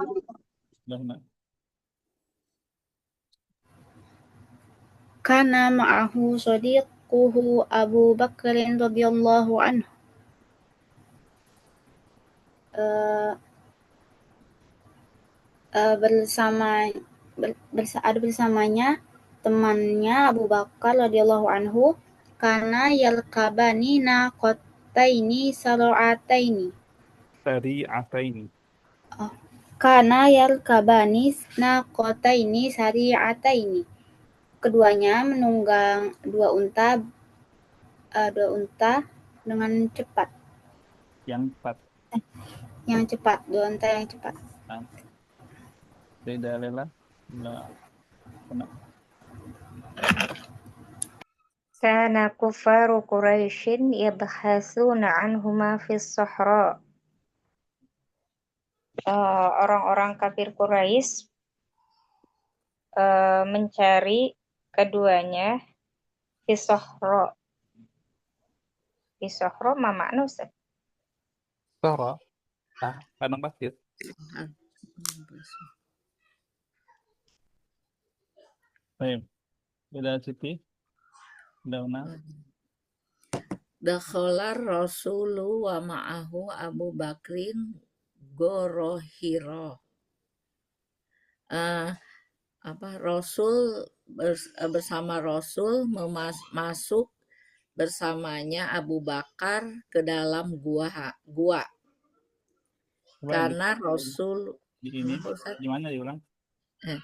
Lahna. Kana ma'ahu sadiquhu Abu Bakrin radhiyallahu anhu. Bersamanya temannya Abu Bakar radhiyallahu anhu, karena yalkabani naqataini sar'ataini. Kana yalkabani naqataini sari'ataini. Keduanya menunggang dua unta dengan cepat. Dua unta yang cepat. Sayyidah Lela. Kana kuffaru Quraisyin yabhasuna anhuma fis sahra. Orang-orang kafir Quraisy mencari keduanya fis sahra. Fis sahra ma makna Ustaz? Sahra. Padang pasir. Baik. Beda Siti. Dauna. Dakhala Rasulu wa ma'ahu Abu Bakrin Gorohiro. Rasul bersama Rasul masuk bersamanya Abu Bakar ke dalam gua. Coba Karena Rasul di ini Apa, Ustaz? gimana diulang? Eh,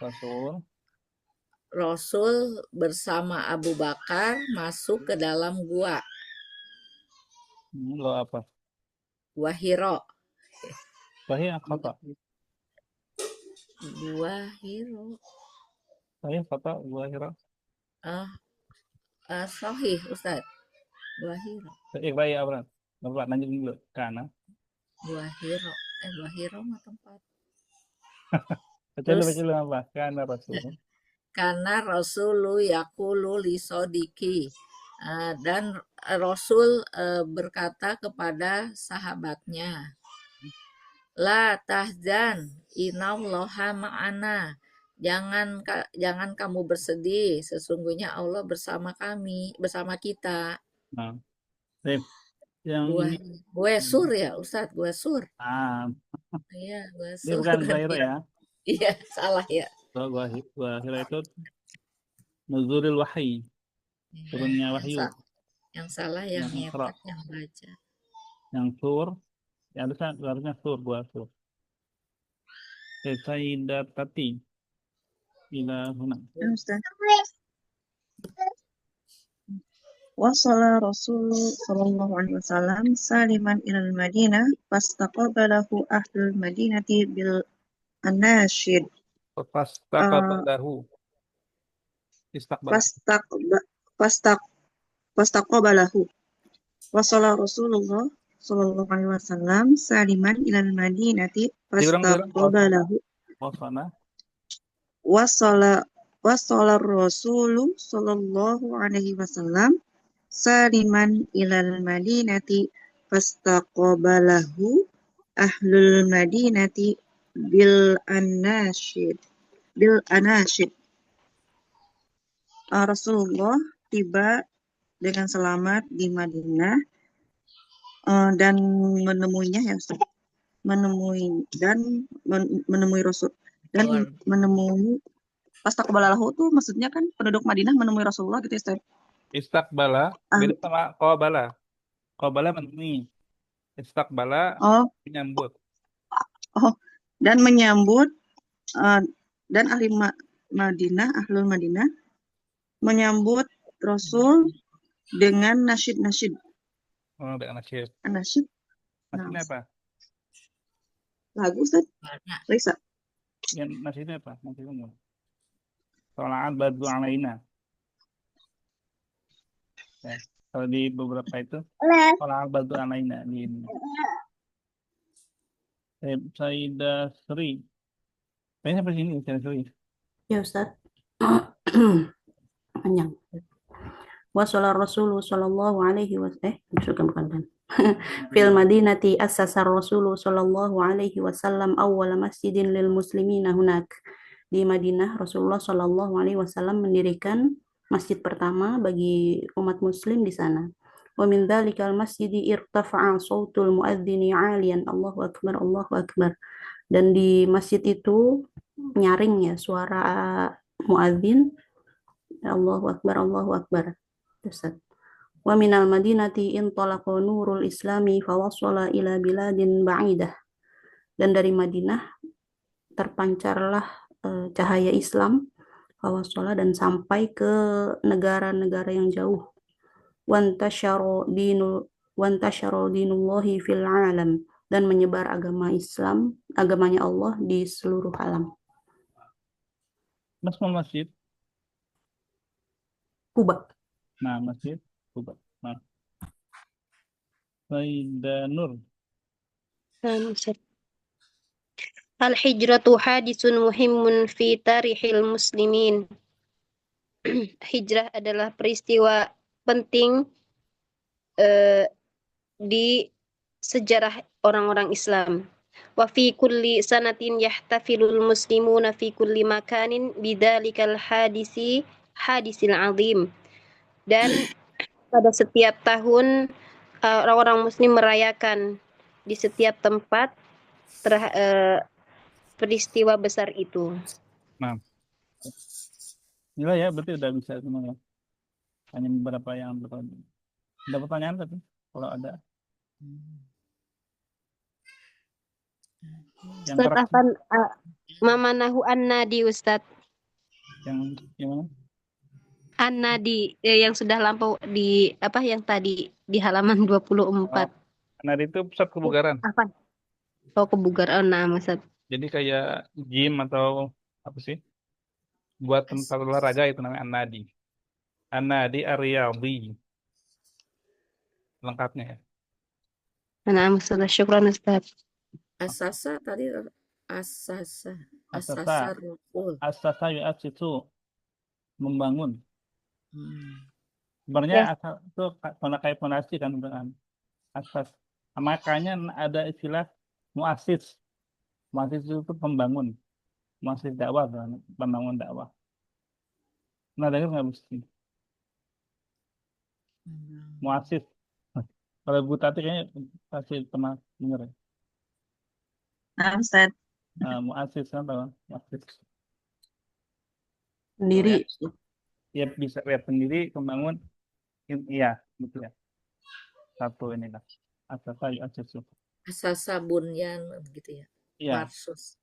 Rasul bersama Abu Bakar masuk ke dalam gua lo apa? Hiro. Sahih khata. Gua Hiro. Sahih khata gua Hira. Sahih Ustaz. Gua Hiro. Baik apa? Bapak lanjut dulu karena Gua Hiro. Gua Hiro mah tempat. Baca dulu apa? Karena Rasul Yaqulu li sodiki. Dan Rasul berkata kepada sahabatnya, La tahzan, innallaha ma'ana. Jangan kamu bersedih, sesungguhnya Allah bersama kami, bersama kita. Nah, yang Gue sur ya Ustadz, gue sur. Iya, gue ini sur. bukan Zahira ya? Iya, salah ya. Gua Hira itu nuzulil wahyi, turunnya wahyu. Yang salah yang nyetak, yang baca. Yang sur, ya harusnya sur, gua sur. Sayyidatati ila huna. Wasala Rasul sallallahu alaihi wasallam saliman ilal Madinah fastaqabalahu ahlul Madinati bil anashid. Fastaqabalahu. Fastaqabalahu. Wasala Rasulullah sallallahu alaihi wasallam saliman ilal Madinati fastaqabalahu. Wasala Rasul sallallahu alaihi wasallam saliman ilal Madinati fastaqabalahu ahlul Madinati bil anashid. Rasulullah tiba dengan selamat di Madinah dan menemuinya ya Ustaz. Menemui Rasul dan menemui fastaqabalahu itu maksudnya kan penduduk Madinah menemui Rasulullah gitu Ustaz. Istaqbala beda sama qabala. Qabala menemui. Istaqbala menyambut. Dan menyambut dan ahlul Madinah menyambut Rasul dengan nasyid. Dengan nasyid. Nasyid. Nasyidnya apa? Lagu Ustaz. Risa. Yang nasyidnya apa? Nasyidnya. Shola'at badu alaina. Ya, kalau di beberapa itu shola'at badu alaina di ini. Sayyidah Sri. Kayaknya sampai sini Sayyidah Sri. Ya Ustaz. Panjang. Wassalar Rasulullah sallallahu alaihi wasallam fil Madinati assasar Rasulullah sallallahu alaihi wasallam awwal masjidin lil muslimina hunak. Di Madinah Rasulullah sallallahu alaihi wasallam mendirikan masjid pertama bagi umat muslim di sana. Wa min dzalikal masjidi irtafa'a sautul muadzdzini 'aliyan Allahu akbar Allahu akbar. Dan di masjid itu nyaring ya suara muadzin Allahu akbar Allahu akbar. Wa minal madinati intalaqa nurul islami fawassala ila biladin ba'idah. Dan dari Madinah terpancarlah cahaya Islam fawassala dan sampai ke negara-negara yang jauh. Wantashara dinullahi fil alam, dan menyebar agama Islam, agamanya Allah di seluruh alam. Masjid Kuba. Nah, masjid Kuba. Nah. Sayyidah Nur. Al-hijratu hadisun muhimun fi tarihil muslimin. Hijrah adalah peristiwa penting di sejarah orang-orang Islam. Wa fi kulli sanatin yahtafilul muslimuna fi kulli makanin bidzalikal hadisil azim. Dan pada setiap tahun orang-orang muslim merayakan di setiap tempat peristiwa besar itu. Nah, inilah ya berarti udah bisa semua ya. Hanya beberapa yang bertanya. Ada pertanyaan tapi kalau ada yang Ustaz, terakhir apa mamanahu an-nadi Ustaz? yang mana? An-nadi yang sudah lampau di apa yang tadi di halaman 24. Nah itu pusat kebugaran. Apa? Oh, kebugaran. Nah, Ustaz. Jadi kayak gym atau apa sih? Buat tempat olahraga itu namanya an-nadi. An-nadi ar-riyadhi. Lengkapnya ya. Nah, Ustaz, syukran Ustaz. Asasa tadi asasa Asasa. rukul. Asasa yu'asisu. Membangun. Ya. Sebenarnya asal itu kayak fondasi kan dengan asas. Makanya ada istilah muasis. Muasis itu pembangun. Muasis dakwah kan, pembangun dakwah. Nah, dengar nggak mesti? Muasis. Kalau Bu Tati kayaknya pasti pernah dengar ya. Nah, Ustaz. Muasis kan tahu? Muasis. Sendiri. Ya bisa lihat sendiri pembangun. Iya, betul ya. Satu inilah. Asasa yu'asisu. Asasa bunyan gitu ya. Iya. Marsus.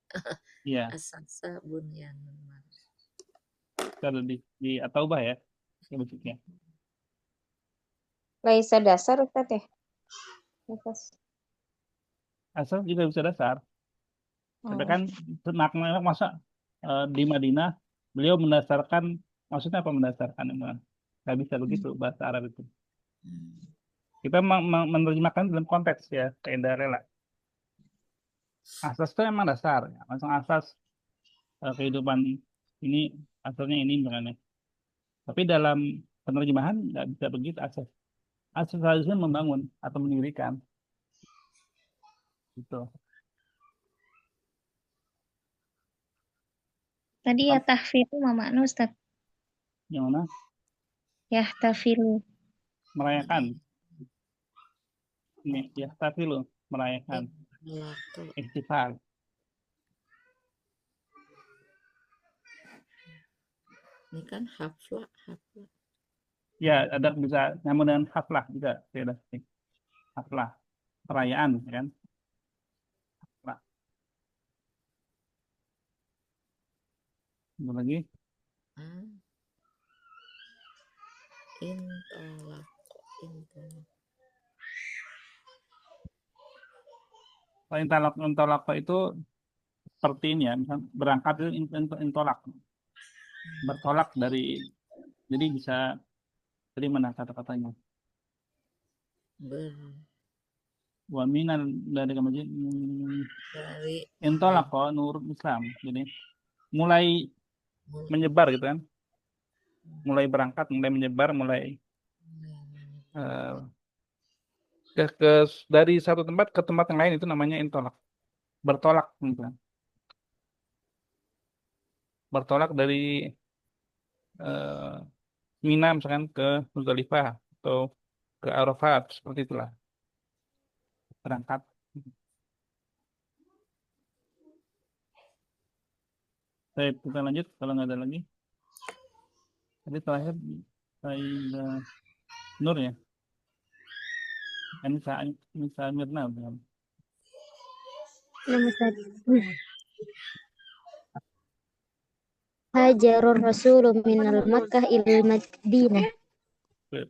Iya. Asasa bunyan marsus. Kalau di At-Taubah ya. Ya bentuknya. Laisa dasar Ustaz ya? Atas. Asal juga bisa dasar. Tapi kan maknanya masa di Madinah beliau mendasarkan, maksudnya apa mendasarkan? Nggak bisa begitu bahasa Arab itu. Kita menerjemahkan dalam konteks ya, kaidah rela. Asas itu emang dasar, ya. Langsung asas kehidupan ini, asalnya ini misalnya. Tapi dalam penerjemahan nggak bisa begitu asas. Asas harusnya membangun atau mendirikan. Gitu. Tadi ya tahfilu makna Ustaz. Yang mana? Ya tahfilu. Merayakan. Ini ya, tapi lo merayakan. Ihtifal. Ini kan haflah. Ya, ada bisa nyambung dengan haflah juga. Haflah. Perayaan, ya kan? Haflah. Ada lagi? Intolak itu seperti ini ya, misal berangkat itu intolak. Bertolak dari, jadi bisa dari mana kata-katanya? Wa minal dari kemudian dari intolak kok nur Islam. Jadi mulai menyebar gitu kan. Mulai berangkat, mulai menyebar, mulai dari satu tempat ke tempat yang lain itu namanya intolak. Bertolak gitu kan. Bertolak dari Mina misalkan ke Muzdalifah atau ke Arafat seperti itulah. Berangkat. Baik, kita lanjut kalau nggak ada lagi. Tadi terakhir saya Nur ya. Ini saya Mirna bukan? Nama Ustaz. Hajarur Rasul minal Makkah ilal Madinah.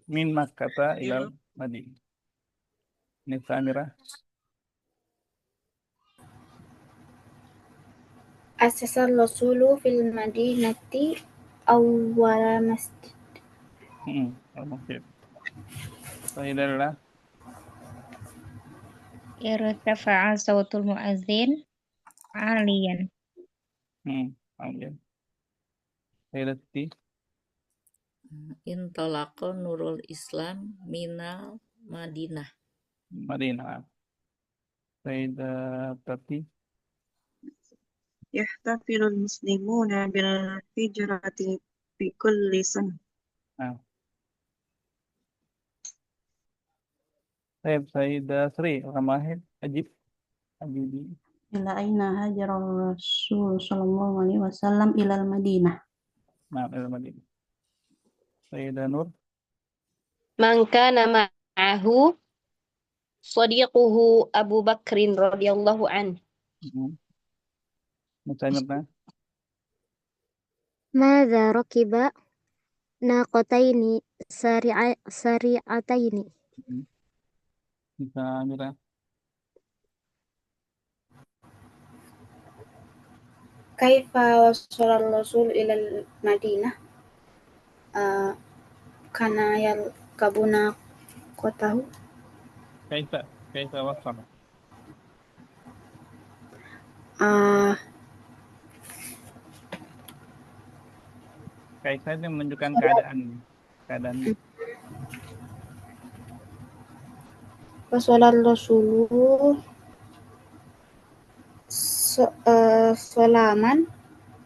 Min Makkata ilal Madinah. Ini Samira. Asasar Rasulu fil Madinati awwala masjid. Al-Masjid. Sahidalah. Irtafa'a sautul muazzin aliyan. Aliyan. Sayyidati. Intolaqo nurul Islam minal Madinah. Madinah. Sayyidati. Yahtafilul muslimuna bil hijrati fi kulli sana. Sayyidah Sri Ramahid Ajibi. Ila aina hajar Rasul sallallahu alaihi wasallam ilal Madinah. Nah, ilal Madinah. Sayyidah Nur. Man kana ma'ahu sadiquhu Abu Bakrin radhiyallahu an. Musamirna. ماذا ركب ناقتين سريعتين Musamira. Kaifa wasala Rasul ilal Madinah kana yarkabuna qatahu. Kaifa wasala. Kaifa itu menunjukkan keadaan. Wasala Rasulu Solaman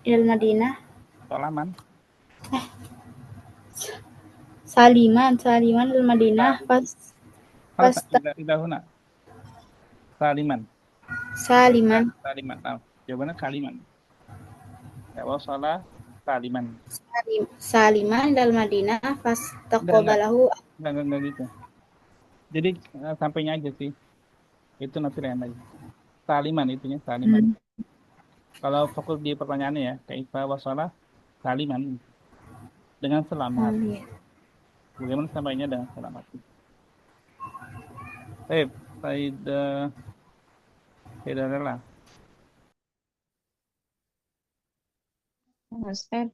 ilal Madinah. Saliman ilal Madinah Tidak huna. Saliman. Nah, jawabannya Saliman. Ya, wasala Saliman. Saliman ilal Madinah fastaqbalahu. Enggak gitu. Jadi sampainya aja sih. Itu nanti lain lagi. Saliman itunya Saliman. Kalau fokus di pertanyaannya ya, kaifa wasala Saliman dengan selamat. Bagaimana sampainya dengan selamat? Saya rela. Ustaz,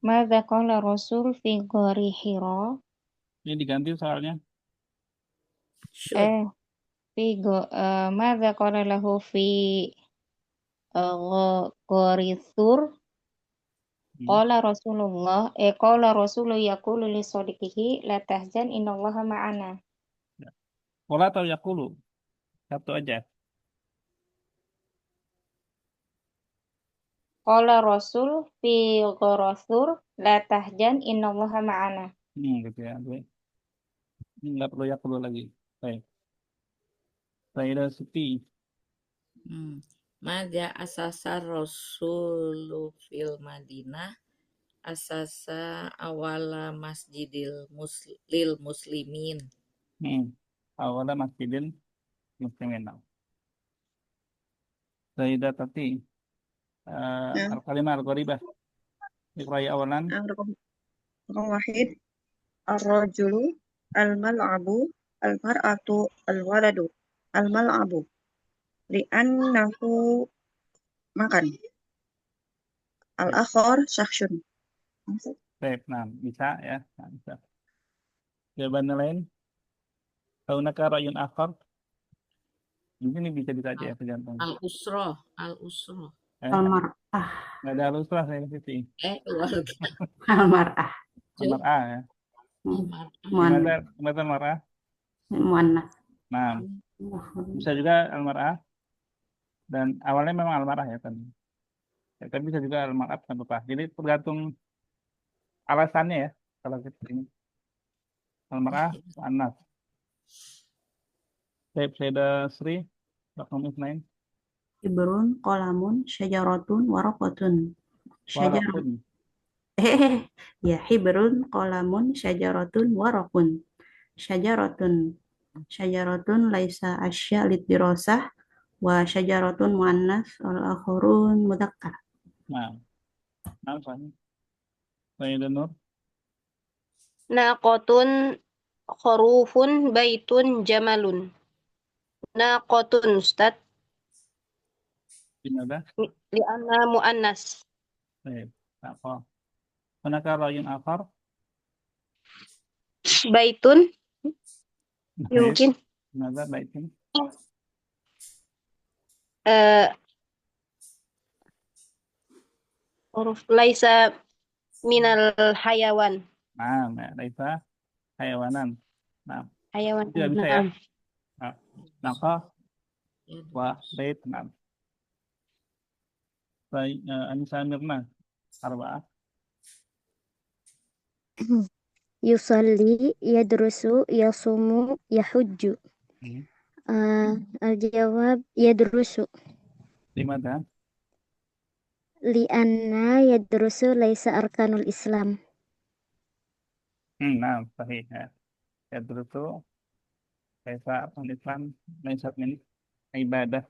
Mada qala Rasul fi ghari Hira? Ini diganti soalnya. Mada qala lahu fi ghari Thur? Qala Rasulullah yaqulu li sadiqihi la tahzan innallaha ma'ana. Qala atau yaqulu? Satu aja. Qala Rasul fi gharathur la tahzan innallaha ma'ana. Gitu ya. Nggak perlu yaqulu lagi. Baik. Saya Siti. Mada asasa Rasulu fil Madinah asasa awala masjidil muslimin. Awala masjidil muslimin. Sayyidah Tati. Al-kalimah al-gharibah. Iqra'i awalan. Raqam wahid. Ar-rajulu al-mal'abu al-mar'atu al-waladu al-mal'abu li'annahu makan. Al-akhar syakhsun. Baik, nah bisa ya. Nah, bisa. Jawaban lain. Haunaka ra'yun akhar. Ini bisa aja ya tergantung. Al-usroh. Al-mar'ah. Nggak ada al-usrah saya Siti. Keluarga. Al-mar'ah. Al-mar'ah ya. Gimana al-mar'ah? Muannas. Nah, bisa juga al-mar'ah. Dan awalnya memang al-mar'ah ya kan. Ya, tapi bisa juga al-mar'ah bukan apa. Jadi tergantung alasannya ya. Kalau kita ini. Al-mar'ah, anas. Sayyidah Sri, Raqam 2. Hibrun, qalamun, syajaratun, waraqatun. Warakun. Ya, hibrun, qalamun, syajaratun, waraqun. Syajaratun laisa asya lidirasah wa syajaratun muannas wal akhurun mudzakkar. Nah, Sayyidah Nur. Naqatun khurufun baitun jamalun. Naqatun Ustaz. Gimana? Li'anna mu'annas. Baik. Apa? Manakah ra'yun akhar? Baitun. Mungkin. Gimana baitun? Huruf laisa minal hayawan. Nah, laisa hayawanan. Nah, Hayawan. tidak bisa ya. Nah, naqah wa bait. Nah. Baik, Anissa Mirna. Arba'ah. Yusalli, yadrusu, yasumu, yahujju. Al-jawab yadrusu. Limadha? Li'anna yadrusu laisa arkanul Islam. Nah, sahih ya. Yadrusu Kaifa Al-Islam laisat min ibadah.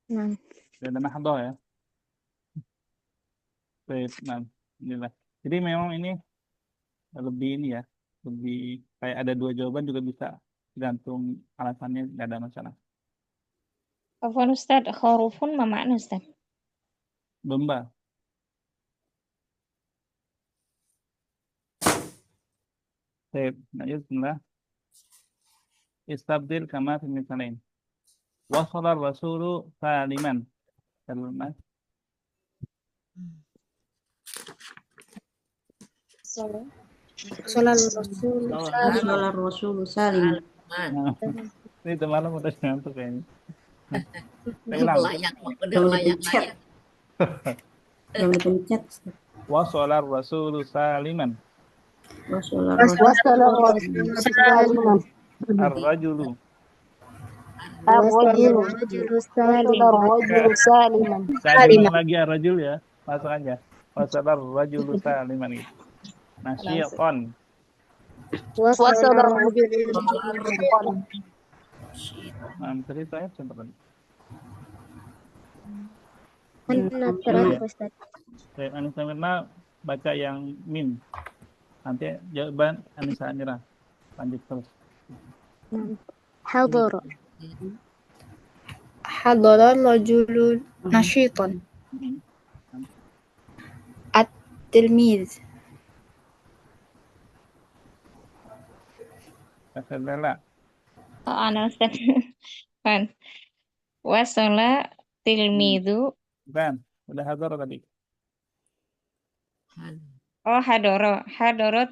Nah, Ibadah mahdhah ya. Baik, nah, inilah. Jadi memang ini lebih ini ya, lebih kayak ada dua jawaban juga bisa, tergantung alasannya, nggak ada masalah. Afwan Ustaz, khurufun ma makna Ustaz? Domba. Baik, lanjut bismillah. Istabdil kama fi misalain. Wasala rasulu saliman. Saliman. Sholal Rasul salim. Sholat Rasul salim. Salman. Nah, ini udah malam udah ngantuk kayaknya. Saya ulang. Layak, udah Belum layak. dipencet. Belum dipencet. Wasala rasulu saliman. Sholat Rasul saliman. Ar-rajulu. Ar-rajulu saliman. Saya ulang lagi ar-rajul ya. Masuk aja. Wasala rajulu saliman gitu. Nasyiqan. Wasala Nah, ceritanya seperti ini. Mana terakhir Ustaz? Saya Anissa Mirna baca yang mim. Nanti jawaban Anissa Amira. Lanjut terus. Hadara. Hadara rajulun nashitan. At-tilmiz. Kasabala. Oh, ana Ustaz. Kan. Wasala tilmidu. Bukan. Udah hadar tadi. Oh, hadoro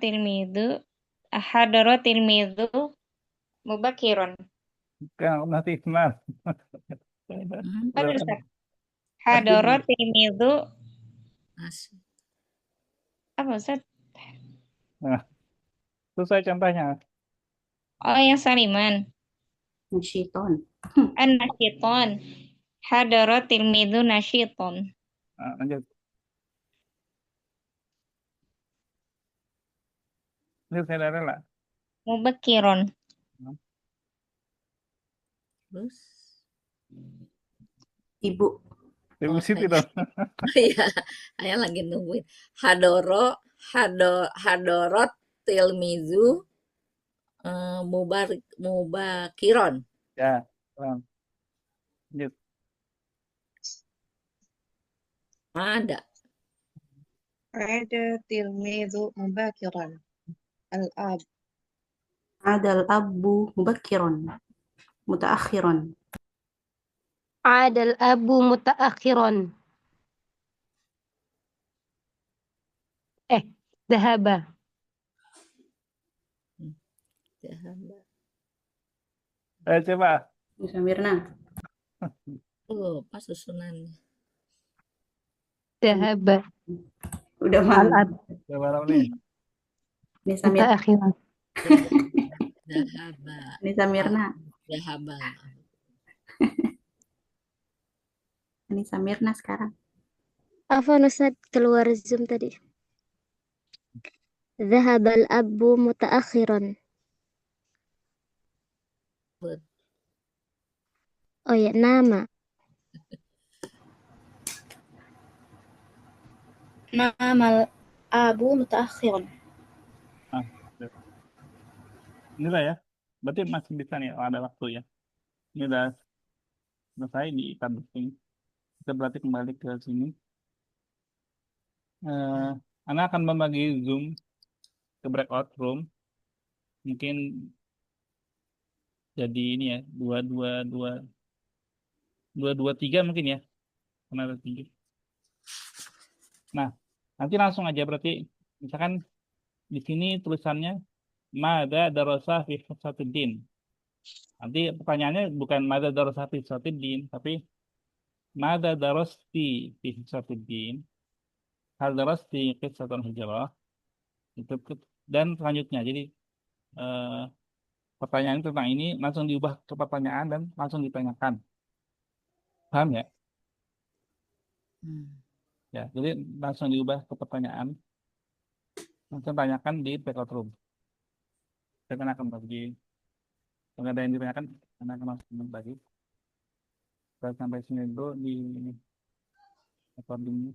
tilmidu. Hadoro tilmidu mubakiron. Bukan. Nanti kenal. Kan Ustaz? Hadoro tilmidu apa Ustaz? Nah, selesai contohnya. Oh, yang saliman. Nasyiton. An-nasyiton. Hadoro tilmidu nasyiton. Nah, lanjut. Ini saya rela. Mubakiron. Terus? Ibu. Ibu Siti dong. Iya, saya lagi nungguin. Hadorot tilmizu mubakiron. Ya. Lanjut. Ada. Ada tilmidu mubakiran. Al-ab. Adal abu mubakiron. Mutaakhiron. Adal abu mutaakhiron. Dahaba. Ayo coba. Anissa Mirna. Pas susunannya. Dahaba. Udah malam. Coba nih. Anissa Mirna. Mutaakhiron. Dahaba. Anissa Mirna. Dahaba. Anissa Mirna sekarang. Afwan Ustaz, keluar Zoom tadi. Zahabal abu mutaakhiran. Oh ya, nama. Namal abu mutaakhiran. Inilah ya. Berarti masih bisa nih, ada waktu ya. Ini udah selesai di publishing. Kita berarti kembali ke sini. Ana akan membagi Zoom ke breakout room. Mungkin jadi ini ya, 2-2-3 mungkin ya. Karena ada 3. Nah, nanti langsung aja berarti misalkan di sini tulisannya Mada darasah fi Hifdzuddin. Nanti pertanyaannya bukan Mada darasah fi Hifdzuddin, tapi Mada darasti fi Hifdzuddin. Hal darasti qissatul hijrah. Itu dan selanjutnya. Jadi pertanyaan tentang ini langsung diubah ke pertanyaan dan langsung ditanyakan. Paham ya? Ya, jadi langsung diubah ke pertanyaan. Langsung tanyakan di breakout room. Saya akan bagi Kalau ada yang ditanyakan, anak langsung lagi. Kita sampai sini dulu di recording.